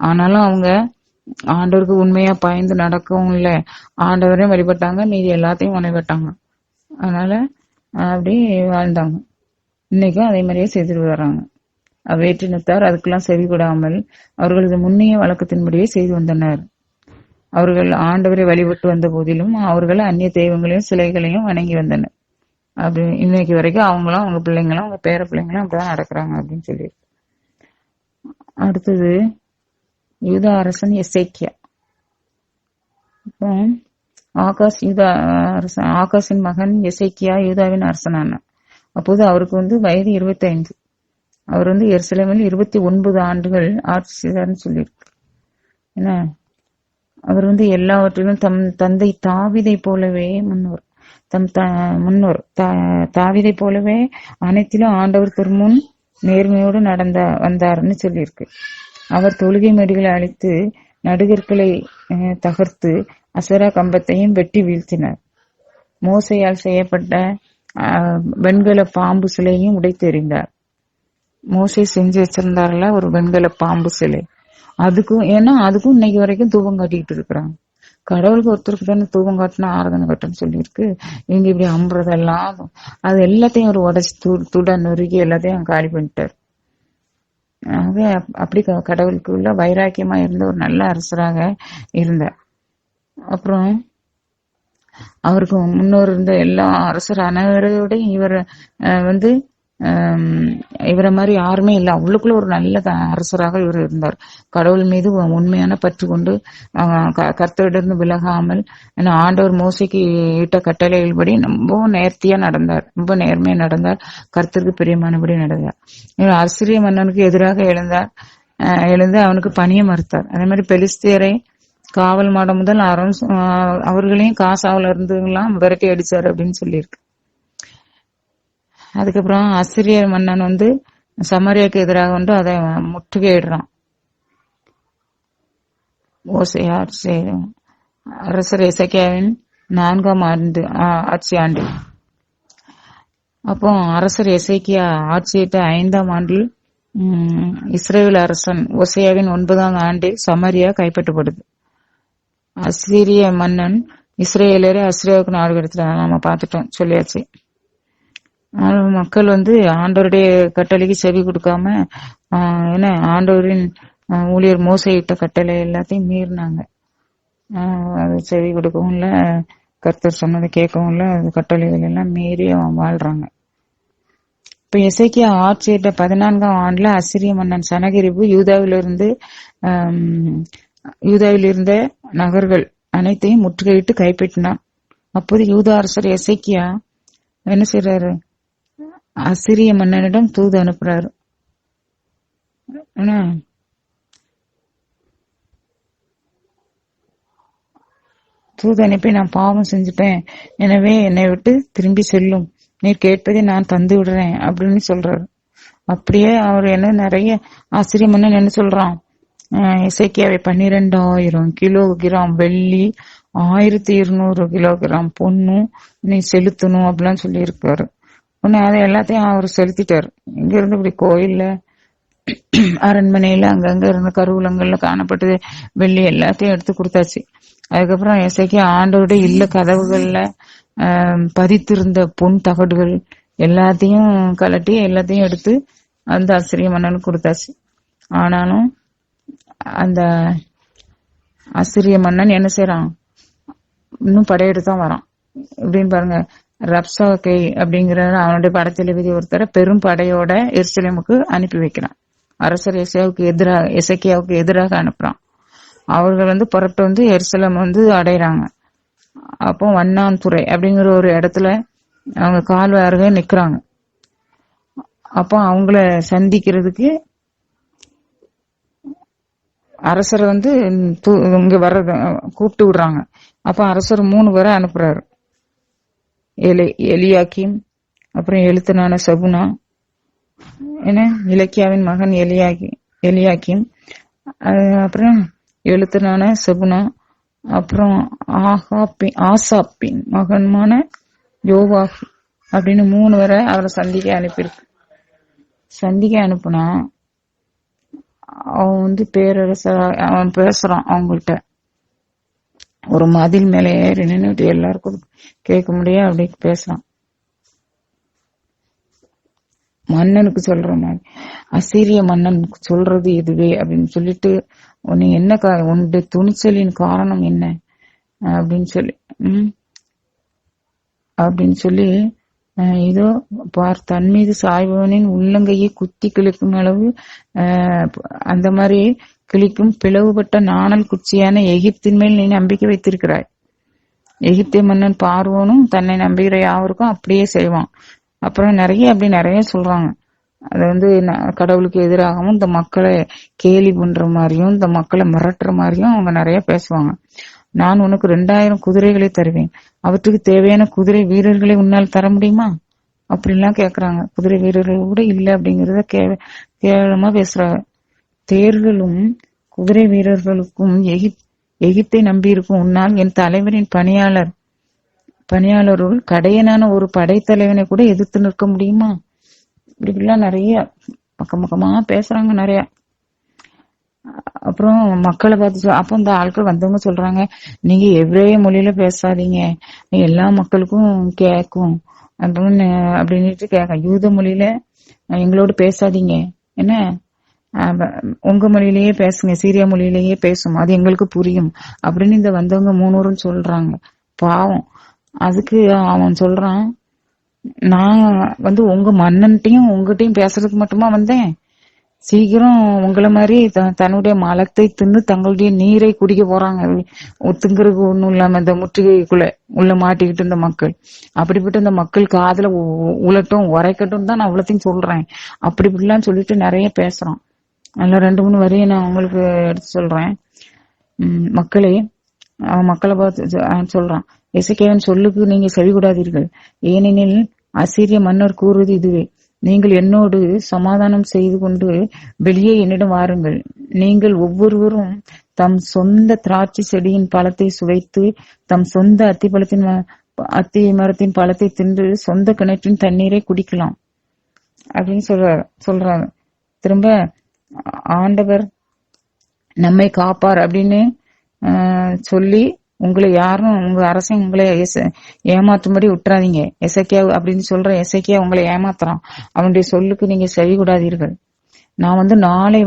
ஆனாலும் அவங்க ஆண்டவருக்கு உண்மையா பயந்து நடக்கவும் இல்ல, ஆண்டவரையும் வழிபட்டாங்க, மீதி எல்லாத்தையும் வழிபட்டாங்க. அதனால அப்படி வாழ்ந்தாங்க. இன்னைக்கும் அதே மாதிரியே செய்துட்டு வர்றாங்க. வேற்றினத்தார் அதுக்கெல்லாம் செவி கொடாமல் அவர்களது முன்னைய வழக்கத்தின்படியே செய்து வந்தனர். அவர்கள் ஆண்டவரை வழிபட்டு வந்த போதிலும் அவர்கள் அந்நிய தெய்வங்களையும் சிலைகளையும் வணங்கி வந்தனர். அப்படி இன்னைக்கு வரைக்கும் அவங்களும் அவங்க பிள்ளைங்களும் அவங்க பேர பிள்ளைங்களும் அப்படிதான் நடக்கிறாங்க அப்படின்னு சொல்லி. அடுத்தது யூதா அரசன் எசேக்கியா. ஆகாசின் மகன் எசேக்கியா யூதாவின் அரசனான. அப்போது அவருக்கு வயது 25. அவர் எருசலேமில் 29 ஆண்டுகள் ஆட்சி செய்தார்னு சொல்லியிருக்கு. ஏன்னா அவர் எல்லாவற்றிலும் தம் தந்தை தாவீதை போலவே தாவீதை போலவே அனைத்திலும் ஆண்டவர் திருமுன் நேர்மையோடு வந்தார்னு சொல்லியிருக்கு. அவர் தொழுகை மேடுகளை அழித்து நடுகற்களை தகர்த்து அசரா கம்பத்தையும் வெட்டி வீழ்த்தினார். மோசையால் செய்யப்பட்ட வெண்கல பாம்பு சிலையையும் உடைத்து எறிந்தார். மோசை செஞ்சு வச்சிருந்தாருல ஒரு வெண்கல பாம்பு சிலை, அதுக்கும் இன்னைக்கு வரைக்கும் தூபம் காட்டிக்கிட்டு இருக்கிறாங்க. கடவுளுக்கு ஒருத்தருக்கு தானே தூபம் காட்டினா ஆராதனை கட்டன்னு சொல்லியிருக்கு. இவங்க இப்படி அம்புறதெல்லாம் அது எல்லாத்தையும் ஒரு உடைச்சு துட நொறுக்கி எல்லாத்தையும் காலி பண்ணிட்டார். அப்படி கடவுளுக்கு உள்ள வைராக்கியமா இருந்த ஒரு நல்ல அரசராக இருந்தார். அப்புறம் அவருக்கு முன்னோர் இருந்த எல்லா அரசர் அனைவரோட இவரை மாதிரி யாருமே இல்லை. அவளுக்குள்ள ஒரு நல்ல அரசராக இவர் இருந்தார். கடவுள் மீது உண்மையான பற்று கொண்டு கர்த்தரிடமிருந்து விலகாமல் ஆண்டவர் மோசைக்கு இட்ட கட்டளைகள் ரொம்ப நேர்த்தியா நடந்தார், ரொம்ப நேர்மையா நடந்தார், கர்த்தருக்கு பிரியமானபடி நடந்தார். இவர் அசிரிய மன்னனுக்கு எதிராக எழுந்து அவனுக்கு பணிய மறுத்தார். அதே மாதிரி பெலிஸ்தியரை காவல் மாடம் முதல் அவர்களையும் காசாவில இருந்துலாம் விரட்டி அடிச்சாரு அப்படின்னு சொல்லியிருக்கு. அதுக்கப்புறம் அசிரியர் மன்னன் சமாரியாக்கு எதிராக அதை முற்றுகையிடுறான். அரசர் எசேக்கியாவின் 4ஆம் ஆட்சி ஆண்டு. அப்போ அரசர் எசேக்கியா ஆட்சியிட்ட 5ஆம் ஆண்டில் இஸ்ரேல் அரசன் ஓசையாவின் 9ஆம் ஆண்டில் சமாரியா கைப்பற்றப்படுது. அசிரிய மன்னன் இஸ்ரேலரை அசிரியாவுக்கு நாடு கடத்தினாங்க. நம்ம பார்த்துட்டோம், சொல்லியாச்சு. மக்கள் ஆண்டவருடைய கட்டளைக்கு செவி கொடுக்காம ஆண்டவரின் ஊழியர் மோசையிட்ட கட்டளை எல்லாத்தையும் மீறினாங்க. அது செவி கொடுக்கவும் இல்ல, கர்த்தர் சொன்னதை கேட்கவும் இல்ல, கட்டளைகள் எல்லாம் மீறி வாழ்றாங்க. இப்ப எசேக்கியா ஆட்சியிட்ட 14ஆம் ஆண்டுல அசிரிய மன்னன் சனகெரிபு யூதாவில் இருந்த நகர்கள் அனைத்தையும் முற்றுகையிட்டு கைப்பற்றினான். அப்போது யூதா அரசர் எசேக்கியா என்ன செய்யறாரு, அசிரிய மன்னனிடம் தூது அனுப்புறாரு. தூது அனுப்பி நான் பாவம் செஞ்சுட்டேன், எனவே என்னை விட்டு திரும்பி செல்லும், நீர் கேட்பதை நான் தந்து விடுறேன் அப்படின்னு சொல்றாரு. அப்படியே அவர் என்ன நிறைய ஆசிரியர் மன்னன் என்ன சொல்றான், இசைக்கியாவை 12,000 கிலோகிராம் வெள்ளி, 1200 கிலோகிராம் பொண்ணும் நீ செலுத்தணும் அப்படிலாம் சொல்லி இருக்காரு. உடனே அதை எல்லாத்தையும் அவர் செலுத்திட்டாரு. இங்க இருந்து இப்படி கோயில்ல அரண்மனையில அங்கங்க இருந்த கருவூலங்கள்ல காணப்பட்டது வெள்ளி எல்லாத்தையும் எடுத்து கொடுத்தாச்சு. அதுக்கப்புறம் இசைக்கியா ஆண்டோட இல்ல கதவுகள்ல பதித்திருந்த பொன் தகடுகள் எல்லாத்தையும் கலட்டி எல்லாத்தையும் எடுத்து அந்த ஆசிரிய மன்னனுக்கு கொடுத்தாச்சு. ஆனாலும் அந்த ஆசிரிய மன்னன் என்ன செய்யறான், இன்னும் படையெடுத்தான் வரான். இப்படின்னு பாருங்க, ரப்சாக்கை அப்படிங்கிற அவனுடைய படத்தளபதி ஒருத்தர பெரும் படையோட எருசலேமுக்கு அனுப்பி வைக்கிறான். அரசர் எசேக்கியாவுக்கு எதிராக அனுப்புறான். அவர்கள் புறப்பட்டு எருசலேம் அடைறாங்க. அப்போ வண்ணாந்துறை அப்படிங்கிற ஒரு இடத்துல அவங்க கால்வாருக நிக்கிறாங்க. அப்போ அவங்கள சந்திக்கிறதுக்கு அரசர் இங்க வர்றது கூப்பிட்டு விடுறாங்க. அப்ப அரசர் 3 பேரை அனுப்புறாரு. எலியாக்கிம், அப்புறம் எழுத்தனான செபுனா, என்ன இலக்கியாவின் மகன் எலியாக்கிம், அப்புறம் எழுத்தனான செபுனா, அப்புறம் ஆசாப்பின் மகன்மான யோவாகி அப்படின்னு 3 பேரை அவரை சந்திக்க அனுப்பியிருக்கு. சந்திக்க அனுப்புனா அவன் பேரரசர் அவன் பேசுறான். அவங்கள்ட்ட ஒரு மதில் மேலே ஏறி நின்றுட்டு எல்லாருக்கும் கேட்க முடியாது அப்படி பேசுறான். மன்னனுக்கு சொல்ற மாதிரி, அசீரிய மன்னனுக்கு சொல்றது இதுவே அப்படின்னு சொல்லிட்டு, நீ என்ன உன்னுடைய துணிச்சலின் காரணம் என்ன அப்படின்னு சொல்லி இதோ பார், தன் மீது சாய்பவனின் உள்ளங்கையை குத்தி கிழிக்கும் அளவு அந்த மாதிரி கிழிக்கும் பிளவுபட்ட நாணல் குச்சியான எகிப்தின் மேல் நீ நம்பிக்கை வைத்திருக்கிறாய். எகிப்திய மன்னன் பார்வோனும் தன்னை நம்புகிற யாவருக்கும் அப்படியே செய்வான். அப்புறம் நிறைய சொல்றாங்க. அது கடவுளுக்கு எதிராகவும் இந்த மக்களை கேலி பண்ற மாதிரியும் இந்த மக்களை மிரட்டுற மாதிரியும் அவங்க நிறைய பேசுவாங்க. நான் உனக்கு 2000 குதிரைகளை தருவேன், அவற்றுக்கு தேவையான குதிரை வீரர்களை உன்னால் தர முடியுமா அப்படின்லாம் கேக்குறாங்க. குதிரை வீரர்கள் கூட இல்ல அப்படிங்கறத கேவலமா பேசுறாங்க. தேர்களும் குதிரை வீரர்களுக்கும் எகிப்தை நம்பி இருக்கும் உன்னால் என் தலைவரின் பணியாளருள் கடையனான ஒரு படைத்தலைவனை கூட எதிர்த்து நிற்க முடியுமா? இப்படிலாம் நிறைய பக்கமா பேசுறாங்க நிறைய. அப்புறம் மக்களை பார்த்து அப்ப இந்த ஆட்கள் வந்தவங்க சொல்றாங்க, நீங்க எவ்ரேய மொழியில பேசாதீங்க, எல்லா மக்களுக்கும் கேக்கும் அப்படின்னுட்டு கேட்க, யூத மொழியில எங்களோடு பேசாதீங்க, என்ன உங்க மொழியிலேயே பேசுங்க, சீரியா மொழியிலேயே பேசும், அது எங்களுக்கு புரியும் அப்படின்னு இந்த வந்தவங்க 3 சொல்றாங்க. பாவம். அதுக்கு அவன் சொல்றான், நான் உங்க மன்னன்ட்டையும் உங்ககிட்டயும் பேசுறதுக்கு மட்டுமா வந்தேன், சீக்கிரம் உங்களை மாதிரி தன்னுடைய மலத்தை தின்னு தங்களுடைய நீரை குடிக்க போறாங்க. திங்கிறதுக்கு ஒண்ணும் இல்லாம இந்த முற்றுகைக்குள்ள உள்ள மாட்டிக்கிட்டு இந்த மக்கள், அப்படிப்பட்ட இந்த மக்கள் காதுல உலட்டும் உரைக்கட்டும் தான் நான் அவ்வளோத்தையும் சொல்றேன். இப்படிலாம் சொல்லிட்டு நிறைய பேசுறான். அதுல 2-3 வரையும் நான் உங்களுக்கு எடுத்து சொல்றேன். மக்களை பார்த்து சொல்றான், எசேக்கியாவின் சொல்லுக்கு நீங்க செவிகொடாதீர்கள், ஏனெனில் அசீரிய மன்னர் கூறுவது இதுவே, நீங்கள் என்னோடு சமாதானம் செய்து கொண்டு வெளியே என்னிடம் வாருங்கள். நீங்கள் ஒவ்வொருவரும் தம் சொந்த திராட்சை செடியின் பழத்தை சுவைத்து தம் சொந்த அத்தி மரத்தின் பழத்தை தின்று சொந்த கிணற்றின் தண்ணீரை குடிக்கலாம் அப்படின்னு சொல்றாங்க. திரும்ப ஆண்டவர் நம்மை காப்பார் அப்படின்னு சொல்லி உங்களை யாரும் உங்க அரசன் உங்களை ஏமாற்றும்படி விட்டுறாதீங்க. எசேக்கியா அப்படின்னு சொல்ற எசேக்கியா உங்களை ஏமாத்துறான், அவனுடைய சொல்லுக்கு நீங்க செவி கூடாதீர்கள். நான் நாளை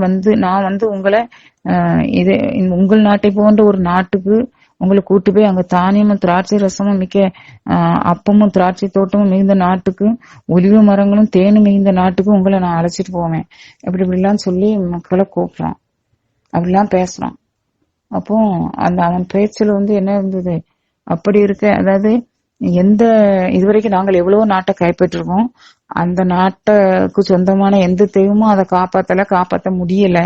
நான் உங்களை உங்கள் நாட்டை போன்ற ஒரு நாட்டுக்கு உங்களை கூட்டு போய் அங்க தானியமும் திராட்சை ரசமும் மிக்க அப்பமும் திராட்சை தோட்டமும் மிகுந்த நாட்டுக்கு, ஒலிவு மரங்களும் தேனும் மிகுந்த நாட்டுக்கு உங்களை நான் அழைச்சிட்டு போவேன். இப்படிலாம் சொல்லி மக்களை கூப்பிடுறான், அப்படிலாம் பேசுறான். அப்போ அவன் பேச்சுல என்ன இருந்தது, அப்படி இருக்க, அதாவது இதுவரைக்கும் நாங்கள் எவ்வளவோ நாட்டை கைப்பற்றிருக்கோம், அந்த நாட்டுக்கு சொந்தமான எந்த தெய்வமும் அதை காப்பாத்த முடியல.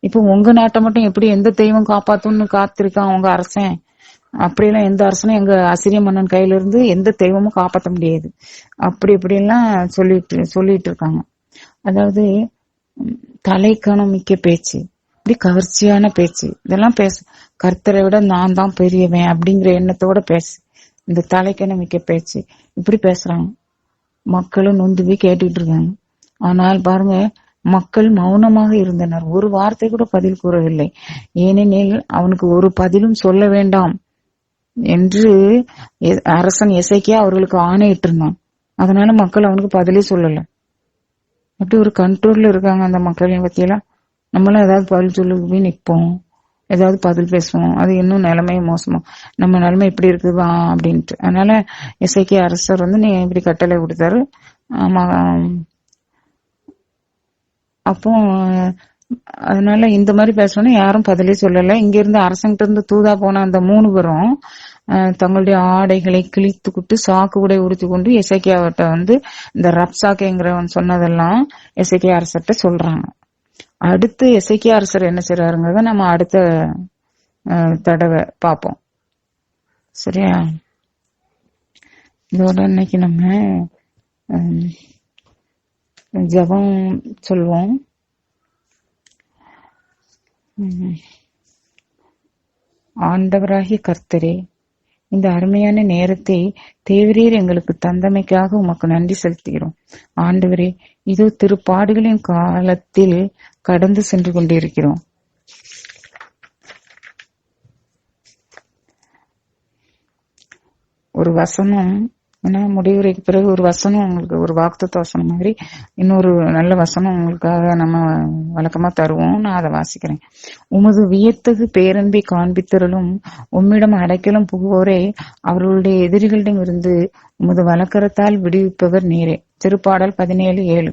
இப்போ உங்க நாட்டை மட்டும் எப்படி எந்த தெய்வம் காப்பாத்தும்னு காத்திருக்கான் உங்க அரசன் அப்படியெல்லாம் எந்த அரசனும் எங்க அசிரிய மன்னன் கையில இருந்து எந்த தெய்வமும் காப்பாற்ற முடியாது. அப்படி இப்படியெல்லாம் சொல்லிட்டு இருக்காங்க. அதாவது தலைக்கணம் மிக்க பேச்சு, இப்படி கவர்ச்சியான பேச்சு, இதெல்லாம் கர்த்தரை விட நான் தான் பெரியவன் அப்படிங்கிற எண்ணத்தோட பேசு, இந்த தலைக்கணம் மிக்க பேச்சு இப்படி பேசுறாங்க. மக்களும் நொந்து போய் கேட்டுட்டு இருக்காங்க. ஆனால் பாருங்க, மக்கள் மௌனமாக இருந்தனர், ஒரு வார்த்தை கூட பதில் கூறவில்லை. ஏனெனில் அவனுக்கு ஒரு பதிலும் சொல்ல வேண்டாம் என்று அரசன் எசேக்கியா அவர்களுக்கு ஆணையிட்டு இருந்தான். அதனால மக்கள் அவனுக்கு பதிலே சொல்லல. அப்படி ஒரு கண்ட்ரோல்ல இருக்காங்க அந்த மக்களின் பத்தியெல்லாம். நம்மளாம் ஏதாவது பதில் சொல்லி நிற்போம், ஏதாவது பதில் பேசுவோம், அது இன்னும் நிலைமை மோசமா, நம்ம நிலைமை இப்படி இருக்குதா அப்படின்ட்டு. அதனால எசேக்கியா அரசர் நீ இப்படி கட்டளை கொடுத்தாரு. அப்போ அதனால இந்த மாதிரி பேசணும்னு யாரும் பதிலே சொல்லல. இங்க இருந்து அரசங்கிட்ட இருந்து தூதா போன அந்த 3 பேரும் தங்களுடைய ஆடைகளை கிழித்துக்கிட்டு சாக்கு உடை உடுத்தி கொண்டு எசேக்கியாவிட்ட இந்த ரப்சாக்கேங்கிறவன் சொன்னதெல்லாம் எசேக்கியா அரசர்கிட்ட சொல்றாங்க. அடுத்து எசேக்கியா அரசர் என்ன செய்யறாருங்கிறத நம்ம அடுத்த தடவை பார்ப்போம். சரியா? இதோட இன்னைக்கு நம்ம ஜெபம் சொல்வோம். ஆண்டவராகிய கர்த்தரே, இந்த அருமையான நேரத்தை தேவரீர் எங்களுக்கு தந்தமைக்காக உமக்கு நன்றி செலுத்துகிறோம். ஆண்டவரே, இதோ திருப்பாடுகளின் காலத்தில் கடந்து சென்று கொண்டிருக்கிறோம். ஒரு வசனம் முடிவுரைக்கு பிறகு ஒரு வசனம் உங்களுக்கு, ஒரு வாக்குத்தத்த வசனம் மாதிரி இன்னொரு நல்ல வசனம் உங்களுக்காக நம்ம வழக்கமா தருவோம். நான் அதை வாசிக்கிறேன். உமது வியத்தகு பேரன்பை காண்பித்தருளும் உம்மிடம் அடைக்கலம் புகுவோரே, அவர்களுடைய எதிரிகளிடம் இருந்து உமது வலக்கரத்தால் விடுவிப்பவர் நீரே. திருப்பாடல் 17:7.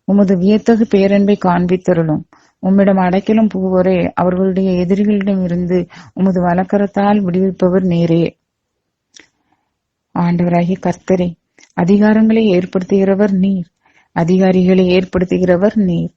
உமது வியத்தகு பேரன்பை காண்பித்தருளும் உம்மிடம் அடைக்கலம் புகுவோரே, அவர்களுடைய எதிரிகளிடம் இருந்து உமது வலக்கரத்தால் விடுவிப்பவர் நீரே. ஆண்டவராகிய கர்த்தரே, அதிகாரங்களை ஏற்படுத்துகிறவர் நீர், அதிகாரிகளை ஏற்படுத்துகிறவர் நீர்.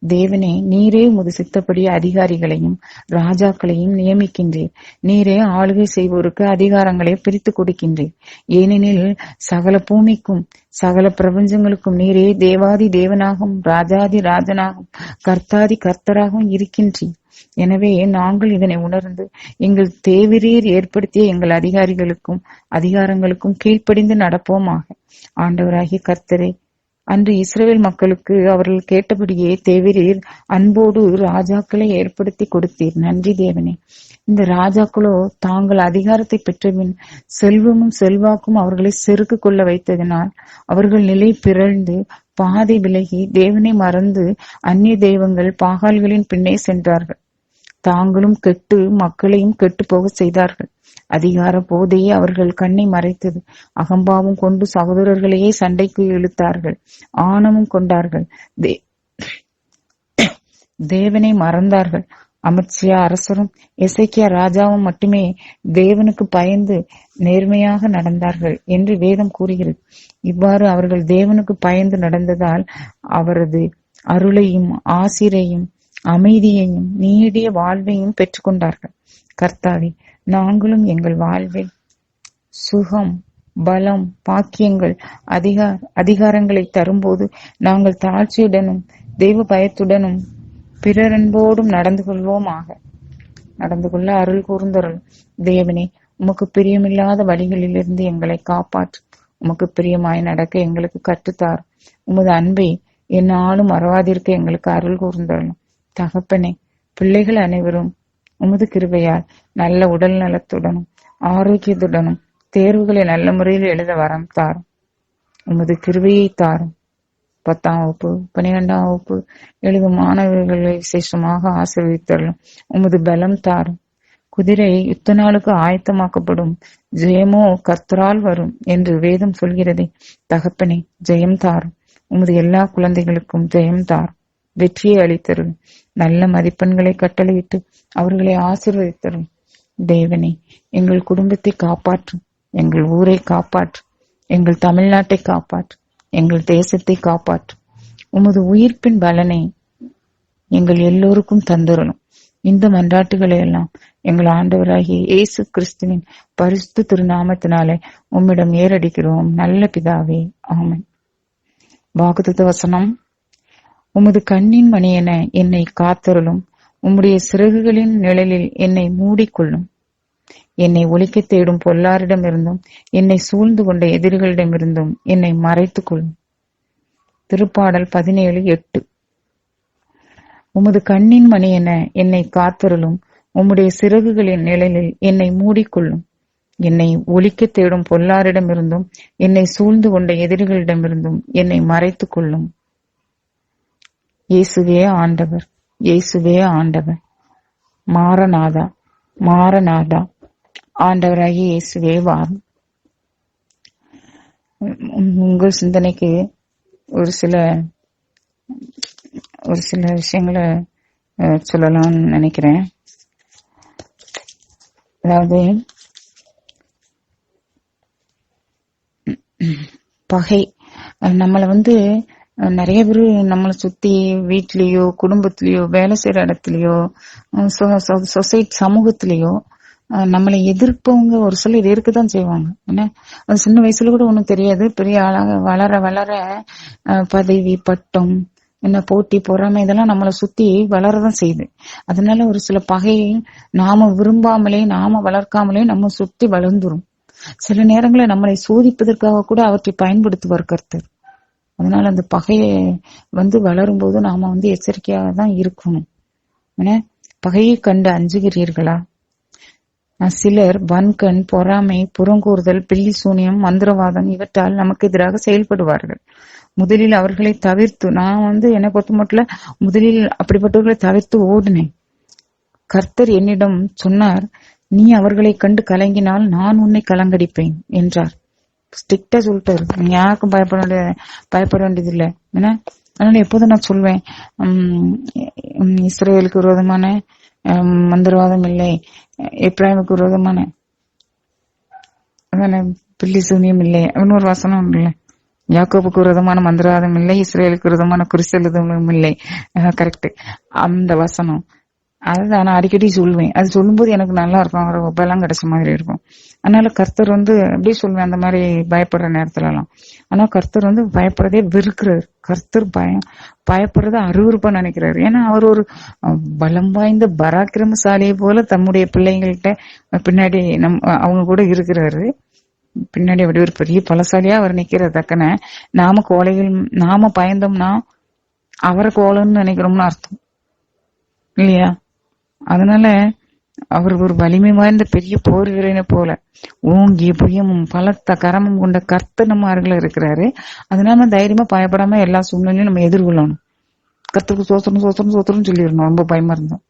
தேவனே, நீரே உமது சித்தப்படி அதிகாரிகளையும் ராஜாக்களையும் நியமிக்கின்றீர். நீரே ஆளுகை செய்வோருக்கு அதிகாரங்களை பிரித்து கொடுக்கின்றீர். ஏனெனில் சகல பூமிக்கும் சகல பிரபஞ்சங்களுக்கும் நீரே தேவாதி தேவனாகவும் ராஜாதி ராஜனாகவும் கர்த்தாதி கர்த்தராகவும் இருக்கின்றீர். எனவே நாங்கள் இதனை உணர்ந்து எங்கள் தேவரீர் ஏற்படுத்திய எங்கள் அதிகாரிகளுக்கும் அதிகாரங்களுக்கும் கீழ்ப்படிந்து நடப்போமாக. ஆண்டவராகிய கர்த்தரே, அன்று இஸ்ரவேல் மக்களுக்கு அவர்கள் கேட்டபடியே தேவரீர் அன்போடு ராஜாக்களை ஏற்படுத்தி கொடுத்தீர். நன்றி தேவனே. இந்த ராஜாக்களோ தாங்கள் அதிகாரத்தை பெற்றபின் செல்வமும் செல்வாக்கும் அவர்களை செருக்கு கொள்ள வைத்ததினால் அவர்கள் நிலை பிறழ்ந்து பாதை விலகி தேவனை மறந்து அந்நிய தெய்வங்கள் பாகால்களின் பின்னே சென்றார்கள். தாங்களும் கெட்டு மக்களையும் கெட்டு போக செய்தார்கள். அதிகார போதையே அவர்கள் கண்ணை மறைத்தது. அகம்பாவம் கொண்டு சகோதரர்களையே சண்டைக்கு இழுத்தார்கள். ஆணவம் கொண்டார்கள். தேவனை மறந்தார்கள். அமத்சியா அரசரும் எசேக்கியா ராஜாவும் மட்டுமே தேவனுக்கு பயந்து நேர்மையாக நடந்தார்கள் என்று வேதம் கூறுகிறது. இவ்வாறு அவர்கள் தேவனுக்கு பயந்து நடந்ததால் அவரது அருளையும் ஆசிரையும் அமைதியையும் நீடிய வாழ்வையும் பெற்றுக்கொண்டார்கள். கர்த்தாவே, நாங்களும் எங்கள் வாழ்வில் சுகம், பலம், பாக்கியங்கள், அதிகாரங்களை தரும்போது நாங்கள் தாழ்ச்சியுடனும் தெய்வ பயத்துடனும் பிறரன்போடும் நடந்து கொள்ள அருள் கூர்ந்தருள். தேவனே, உமக்கு பிரியமில்லாத வழிகளிலிருந்து எங்களை காப்பாற்று. உமக்கு பிரியமாய் நடக்க எங்களுக்கு கற்றுத்தார். உமது அன்பை என்னாலும் மறவாதிருக்க எங்களுக்கு அருள் கூர்ந்தருளும். தகப்பனே, பிள்ளைகள் அனைவரும் உமது கிருபையால் நல்ல உடல் நலத்துடனும் ஆரோக்கியத்துடனும் தேர்வுகளை நல்ல முறையில் எழுத வரம் தாரும். உமது கிருபையை தாரும். 10ஆம் வகுப்பு 12ஆம் வகுப்பு எழுதும் மாணவர்களை விசேஷமாக ஆசீர்வதித்தருளும். உமது பலம் தாரும். குதிரை யுத்த நாளுக்கு ஆயத்தமாக்கப்படும், ஜெயமோ கர்த்தரால் வரும் என்று வேதம் சொல்கிறதே. தகப்பனே, ஜெயம் தாரும். உமது எல்லா குழந்தைகளுக்கும் ஜெயம் தாரும். வெற்றியை அளித்தரும். நல்ல மதிப்பெண்களை கட்டளையிட்டு அவர்களை ஆசீர்வதித்தரும். தேவனே, எங்கள் குடும்பத்தை காப்பாற்றும். எங்கள் ஊரை காப்பாற்றும். எங்கள் தமிழ்நாட்டை காப்பாற்றும். எங்கள் தேசத்தை காப்பாற்றும். உமது உயிர்ப்பின் பலனை எங்கள் எல்லோருக்கும் தந்துரணும். இந்த மன்றாட்டுகளை எல்லாம் எங்கள் ஆண்டவராகிய இயேசு கிறிஸ்துவின் பரிசுத்த திருநாமத்தினாலே உம்மிடம் ஏறடிக்கிறோம் நல்ல பிதாவே, ஆமென். வாக்குத்தத்த வசனம். உமது கண்ணின் மணியென என்னை காத்தருளும், உம்முடைய சிறகுகளின் நிழலில் என்னை மூடிக்கொள்ளும். என்னை ஒளிக்க தேடும் பொல்லாரிடமிருந்தும் என்னை சூழ்ந்து கொண்ட எதிரிகளிடமிருந்தும் என்னை மறைத்துக் கொள்ளும். திருப்பாடல் 17:8. உமது கண்ணின் மணியென என்னை காத்தருளும், உம்முடைய சிறகுகளின் நிழலில் என்னை மூடிக்கொள்ளும். என்னை ஒளிக்க தேடும் பொல்லாரிடமிருந்தும் என்னை சூழ்ந்து கொண்ட எதிரிகளிடமிருந்தும் என்னை மறைத்துக் கொள்ளும். இயேசுவே ஆண்டவர், இயேசுவே ஆண்டவர். மாரநாதா, மாரநாதா. ஆண்டவராகிய இயேசுவே வாரும். உங்கள் சிந்தனைக்கு ஒரு சில விஷயங்களை சொல்லலாம்னு நினைக்கிறேன். அதாவது பகை நம்மளை நிறைய பேரு நம்மளை சுத்தி வீட்லயோ குடும்பத்திலயோ வேலை செய்யற இடத்துலயோ சொசைட்டி சமூகத்திலயோ நம்மளை எதிர்ப்பவங்க ஒரு சிலர் இருக்கதான் செய்வாங்க. ஏன்னா அது சின்ன வயசுல கூட ஒண்ணும் தெரியாது, பெரிய ஆளாக வளர வளர பதவி பட்டம் என்ன போட்டி பொறாமை இதெல்லாம் நம்மளை சுத்தி வளரதான் செய்யுது. அதனால ஒரு சில பகை நாம விரும்பாமலே நாம வளர்க்காமலே நம்ம சுத்தி வளர்ந்துரும். சில நேரங்களில் நம்மளை சோதிப்பதற்காக கூட அவற்றை பயன்படுத்துவார் கர்த்தர். அதனால அந்த பகையை வளரும் போது நாம எச்சரிக்கையாக தான் இருக்கணும். ஏன்னா பகையை கண்டு அஞ்சுகிறீர்களா? சிலர் வன்கண், பொறாமை, புறங்கூறுதல், பில்லி சூனியம், மந்திரவாதம் இவற்றால் நமக்கு எதிராக செயல்படுவார்கள். முதலில் அவர்களை தவிர்த்து, நான் என்னை பொறுத்த மட்டும் முதலில் அப்படிப்பட்டவர்களை தவிர்த்து ஓடினேன். கர்த்தர் என்னிடம் சொன்னார், நீ அவர்களை கண்டு கலங்கினால் நான் உன்னை கலங்கடிப்பேன் என்றார். ஸ்ட்ரிக்டா சொல்லிட்டாரு. நீ யாருக்கும் பயப்பட வேண்டியது இல்லை. ஏன்னா அதனால எப்போதும் நான் சொல்வேன், இஸ்ரேலுக்கு விரோதமான மந்திரவாதம் இல்லை, எப்ராஹிமுக்கு விரோதமான பில்லி சூனியம் இல்லை அப்படின்னு ஒரு வசனம் இல்லை. யாக்கோபுக்கு விரோதமான மந்திரவாதம் இல்லை, இஸ்ரேலுக்கு விரோதமான குறிச்செல்லுதலும் இல்லை. கரெக்ட், அந்த வசனம் அதுதான் நான் அடிக்கடி சொல்லுவேன். அது சொல்லும்போது எனக்கு நல்லா இருக்கும், ஒரு பலம் கிடைச்ச மாதிரி இருக்கும். அதனால கர்த்தர் அப்படியே சொல்லுவேன் அந்த மாதிரி பயப்படுற நேரத்துல எல்லாம். ஆனா கர்த்தர் பயப்படுறதே வெறுக்கிறார். கர்த்தர் பயப்படுறத அருவருப்பா நினைக்கிறாரு. ஏன்னா அவர் ஒரு பலம் வாய்ந்த பராக்கிரமசாலியை போல தம்முடைய பிள்ளைங்கள்ட்ட பின்னாடி அவங்க கூட இருக்கிறாரு. பின்னாடி அப்படி ஒரு பெரிய பலசாலியா அவர் நிக்கிற தக்கன நாம பயந்தோம்னா அவரை கோலன்னு நினைக்கிறோம்னு அர்த்தம் இல்லையா? அதனால அவர் ஒரு வலிமை வாய்ந்த பெரிய போர் வீரனை போல ஓங்கிய புயமும் பலத்த கரமும் கொண்ட கர்த்தர் நம்ம அருகில இருக்கிறாரு. அதனால தைரியமா பயப்படாம எல்லா சூழ்நிலையும் நம்ம எதிர்கொள்ளணும். கர்த்தருக்கு சோத்திரம் சொல்லிடணும். ரொம்ப பயமா இருந்தோம்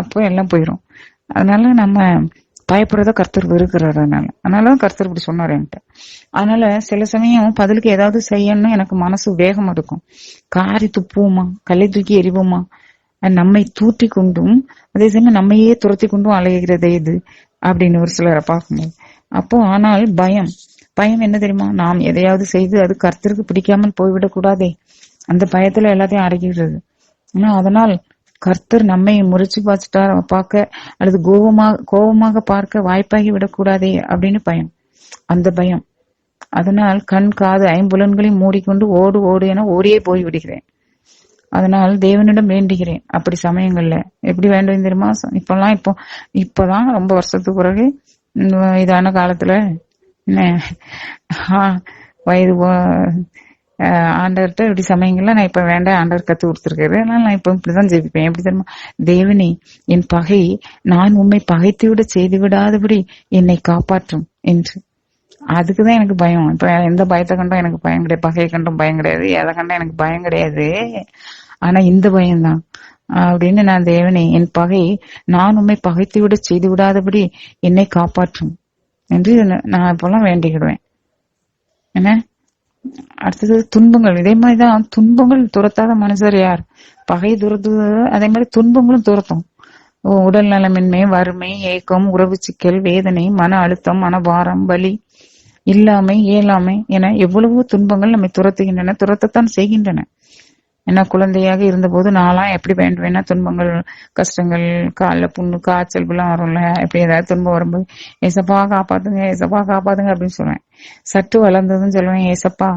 அப்போ எல்லாம் போயிடும். அதனால நம்ம பயப்படுறத கர்த்தர் வெறுக்கிறாரு. அதனாலதான் கர்த்தர் இப்படி சொன்னாரு என்கிட்ட. அதனால சில சமயம் பதிலுக்கு ஏதாவது செய்யணும்னு எனக்கு மனசு வேகம் எடுக்கும். காரி துப்புவோமா, கல்லை தூக்கி எறிவோமா, நம்மை தூற்றி கொண்டும் அதே சமயம் நம்மையே துரத்தி கொண்டும் அலைகிறது இது அப்படின்னு ஒரு சிலரை பார்க்கும்போது அப்போ ஆனால் பயம் என்ன தெரியுமா? நாம் எதையாவது செய்து அது கர்த்தருக்கு பிடிக்காமல் போய்விடக் கூடாதே, அந்த பயத்துல எல்லாத்தையும் அடக்கிடுறது. அதனால் கர்த்தர் நம்மை முறைச்சு பார்க்க அல்லது கோபமாக பார்க்க வாய்ப்பாகி விடக்கூடாதே அப்படின்னு பயம், அந்த பயம். அதனால் கண் காது ஐம்புலன்களையும் மூடிக்கொண்டு ஓடு என ஓடியே போய் விடுகிறேன். அதனால் தேவனிடம் வேண்டுகிறேன். அப்படி சமயங்கள்ல எப்படி வேண்டும் தெரியுமா? இப்பதான் ரொம்ப வருஷத்துக்கு பிறகு இதான காலத்துல வயது ஆண்டவர்கிட்ட இப்படி சமயங்கள்ல நான் இப்ப வேண்டாம், ஆண்டவர் கத்து கொடுத்துருக்காரு. அதனால நான் இப்ப இப்படிதான் ஜெபிப்பேன். எப்படி தெரியுமா? தேவனே, என் பகை நான் உம்மை பகைத்து விட செய்து விடாதபடி என்னை காப்பாற்றும் என்று. அதுக்குதான் எனக்கு பயம். இப்ப எந்த பயத்தை கண்டும் எனக்கு பயம் கிடையாது, பகையை கண்டும் பயம் கிடையாது, எதை கண்டா எனக்கு பயம் கிடையாது. ஆனா இந்த பயம்தான் அப்படின்னு நான் தேவனே, என் பகை நான் உம்மை பகைத்து விட செய்து விடாதபடி என்னை காப்பாற்றும் என்று நான் இப்பெல்லாம் வேண்டிக்கிடுவேன். என்ன அடுத்தது துன்பங்கள். இதே மாதிரிதான் துன்பங்கள் துரத்தாத மனுஷர் யார்? பகை துரத்து, அதே மாதிரி துன்பங்களும் துரத்தும். உடல் நலமின்மை, வறுமை, ஏக்கம், உறவு சிக்கல், வேதனை, மன அழுத்தம், மனபாரம், வலி, இல்லாமை, இயலாமை என எவ்வளவோ துன்பங்கள் நம்மை துரத்துகின்றன, துரத்தத்தான் செய்கின்றன. ஏன்னா குழந்தையாக இருந்தபோது நான்லாம் எப்படி வேண்டுவேன்னா துன்பங்கள், கஷ்டங்கள், கால்ல புண்ணு, காய்ச்சல் எல்லாம் வரும்ல, எப்படி ஏதாவது துன்பம் வரும்போது ஏசப்பா காப்பாத்துங்க, ஏசப்பா காப்பாத்துங்க அப்படின்னு சொல்லுவேன். சற்று வளர்ந்ததுன்னு சொல்லுவேன், ஏசப்பா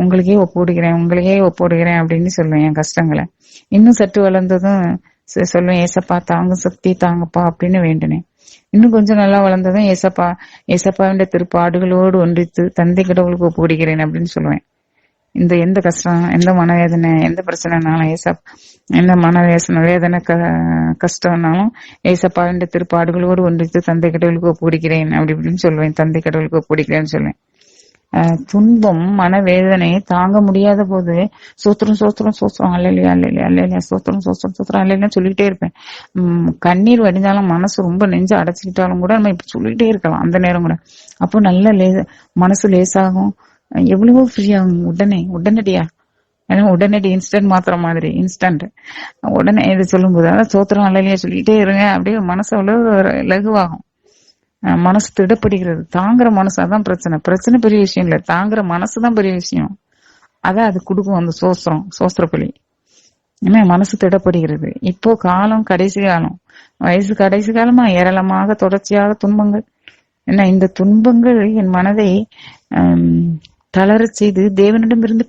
உங்களுக்கே ஒப்புடுகிறேன் அப்படின்னு சொல்லுவேன் என் கஷ்டங்களை. இன்னும் சற்று வளர்ந்ததும் சொல்லுவேன், ஏசப்பா தாங்கும் சக்தி தாங்கப்பா அப்படின்னு வேண்டினேன். இன்னும் கொஞ்சம் நல்லா வளர்ந்ததும் ஏசப்பாவின் திருப்பாடுகளோடு ஒன்றித்து தந்தை கடவுளுக்கு ஒப்புடுகிறேன் அப்படின்னு சொல்லுவேன். எந்த கஷ்டம், எந்த மனவேதனை, எந்த பிரச்சனைனாலும் எந்த வேதனை கஷ்டம்னாலும் ஏசப்பாவின் திருப்பாடுகளோடு ஒன்றித்து தந்தை கடவுளுக்கு ஒப்புடுகிறேன் அப்படி இப்படின்னு சொல்லுவேன். தந்தை கடவுளுக்கு ஒப்புடுகிறேன்னு சொல்லுவேன். துன்பம், மனவேதனை தாங்க முடியாத போது சோத்திரம் சோத்திரம் சோத்திரம் அல்லையா சோத்திரம் அல்லையா சொல்லிட்டே இருப்பேன். கண்ணீர் வடிஞ்சாலும் மனசு ரொம்ப நெஞ்சு அடைச்சிக்கிட்டாலும் கூட நம்ம இப்ப சொல்லிட்டே இருக்கலாம் அந்த நேரம் கூட. அப்போ நல்ல மனசு லேசாகும், எவ்வளவோ ஃப்ரீயாகும். உடனடியா, ஏன்னா உடனடி இன்ஸ்டன்ட் மாத்திர மாதிரி இன்ஸ்டன்ட் உடனே இது சொல்லும்போது அதான் சோத்திரம் அல்லையா சொல்லிட்டே இருங்க, அப்படியே மனசு அவ்வளவு லகுவாகும். மனசு திடப்படுகிறது. தாங்குற மனசு அதான் பிரச்சனை பெரிய விஷயம் இல்ல, தாங்குற மனசுதான் பெரிய விஷயம். அதான் அது கொடுக்கும் அந்த சோஸ்திரப்பலி. ஏன்னா மனசு திடப்படுகிறது. இப்போ காலம் கடைசி காலம், வயசு கடைசி காலமா ஏராளமாக தொடர்ச்சியாக துன்பங்கள். ஏன்னா இந்த துன்பங்கள் என் மனதை தளரச் செய்து தேவனிடம் இருந்து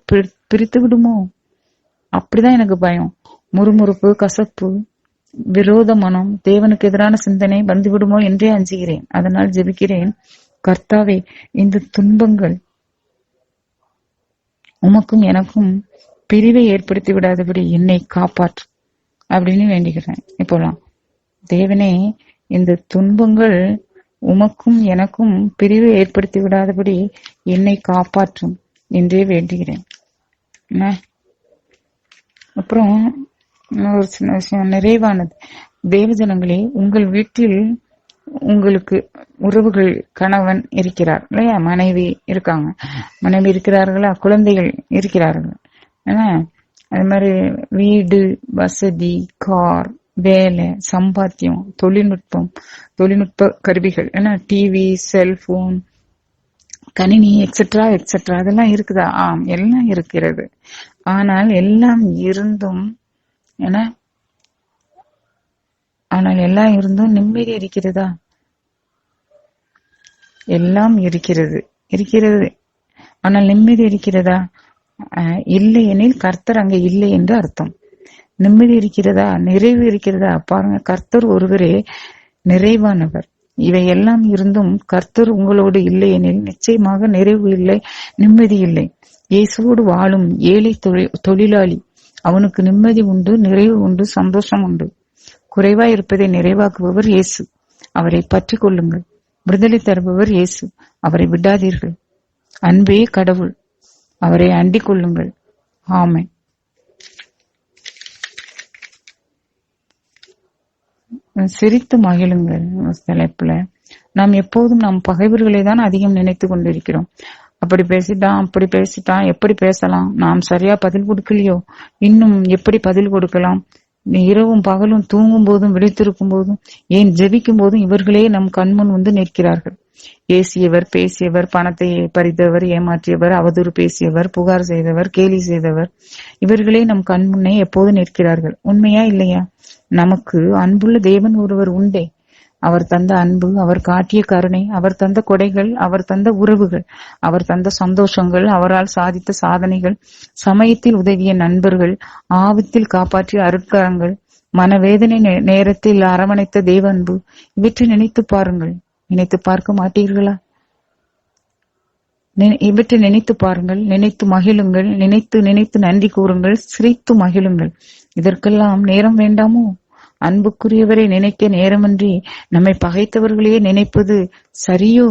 பிரித்து விடுமோ, அப்படிதான் எனக்கு பயம். முறுமுறுப்பு, கசப்பு, விரோத மனம், தேவனுக்கு எதிரான சிந்தனை வந்துவிடுமோ என்றே அஞ்சுகிறேன். அதனால் ஜெபிக்கிறேன், கர்த்தாவே இந்த துன்பங்கள் உமக்கும் எனக்கும் பிரிவை ஏற்படுத்தி விடாதபடி என்னை காப்பாற்று அப்படின்னு வேண்டிக்கிறேன். இப்போலாம் தேவனே இந்த துன்பங்கள் உமக்கும் எனக்கும் பிரிவை ஏற்படுத்தி விடாதபடி என்னை காப்பாற்றும் என்றே வேண்டுகிறேன். அப்புறம் ஒரு சின்ன விஷயம், நிறைவானது. தேவஜனங்களே, உங்கள் வீட்டில் உங்களுக்கு உறவுகள், கணவன் இருக்கிறார் இல்லையா, மனைவி இருக்காங்க, மனைவி இருக்கிறார்களா, குழந்தைகள் இருக்கிறார்கள். ஏன்னா அது மாதிரி வீடு, வசதி, கார், வேலை, சம்பாத்தியம், தொழில்நுட்ப கருவிகள், ஏன்னா டிவி, செல்போன், கணினி, எக்ஸெட்ரா எக்ஸெட்ரா அதெல்லாம் இருக்குதா? எல்லாம் இருக்கிறது. ஆனால் எல்லாம் இருந்தும் எல்லாம் இருந்தும் நிம்மதி இருக்கிறதா? எல்லாம் இருக்கிறது ஆனால் நிம்மதி இருக்கிறதா? இல்லை எனில் கர்த்தர் அங்க இல்லை என்று அர்த்தம். நிம்மதி இருக்கிறதா? நிறைவு இருக்கிறதா? பாருங்க, கர்த்தர் ஒருவரே நிறைவானவர். இவை எல்லாம் இருந்தும் கர்த்தர் உங்களோடு இல்லை எனில் நிச்சயமாக நிறைவு இல்லை, நிம்மதி இல்லை. இயேசுவோடு வாழும் ஏழை தொழிலாளி, அவனுக்கு நிம்மதி உண்டு, நிறைவு உண்டு, சந்தோஷம் உண்டு. குறைவாய் இருப்பதை நிறைவாக்குபவர் இயேசு, அவரை பற்றி கொள்ளுங்கள். விடுதலை தருபவர் இயேசு, அவரை விடாதீர்கள். அன்பே கடவுள், அவரை அண்டிக் கொள்ளுங்கள். ஆமென். சிரித்து மகிழுங்கள் தலைப்புல. நாம் எப்போதும் நம் பகைவர்களை தான் அதிகம் நினைத்து கொண்டிருக்கிறோம். அப்படி பேசிட்டான், எப்படி பேசலாம், நாம் சரியா பதில் கொடுக்கலையோ, இன்னும் எப்படி பதில் கொடுக்கலாம், இரவும் பகலும் தூங்கும் போதும் விழித்திருக்கும் போதும் ஏன் ஜெபிக்கும் போதும் இவர்களே நம் கண்முன் வந்து நிற்கிறார்கள். ஏசியவர், பேசியவர், பணத்தை பறித்தவர், ஏமாற்றியவர், அவதூறு பேசியவர், புகார் செய்தவர், கேலி செய்தவர், இவர்களே நம் கண்முன்னே எப்போது நிற்கிறார்கள். உண்மையா இல்லையா? நமக்கு அன்புள்ள தேவன் ஒருவர் உண்டே. அவர் தந்த அன்பு, அவர் காட்டிய கருணை, அவர் தந்த கொடைகள், அவர் தந்த உறவுகள், அவர் தந்த சந்தோஷங்கள், அவரால் சாதித்த சாதனைகள், சமயத்தில் உதவிய நண்பர்கள், ஆபத்தில் காப்பாற்றிய அருட்கரங்கள், மனவேதனை நேரத்தில் அரவணைத்த தேவ அன்பு, இவற்றை நினைத்து பாருங்கள். நினைத்து பார்க்க மாட்டீர்களா? இவற்றை நினைத்து பாருங்கள், நினைத்து மகிழுங்கள், நினைத்து நன்றி கூறுங்கள், சிரித்து மகிழுங்கள். இதற்கெல்லாம் நேரம் வேண்டாமோ? அன்புக்குரியவரை நினைக்க நேரமின்றி நம்மை பகைத்தவர்களையே நினைப்பது சரியோ?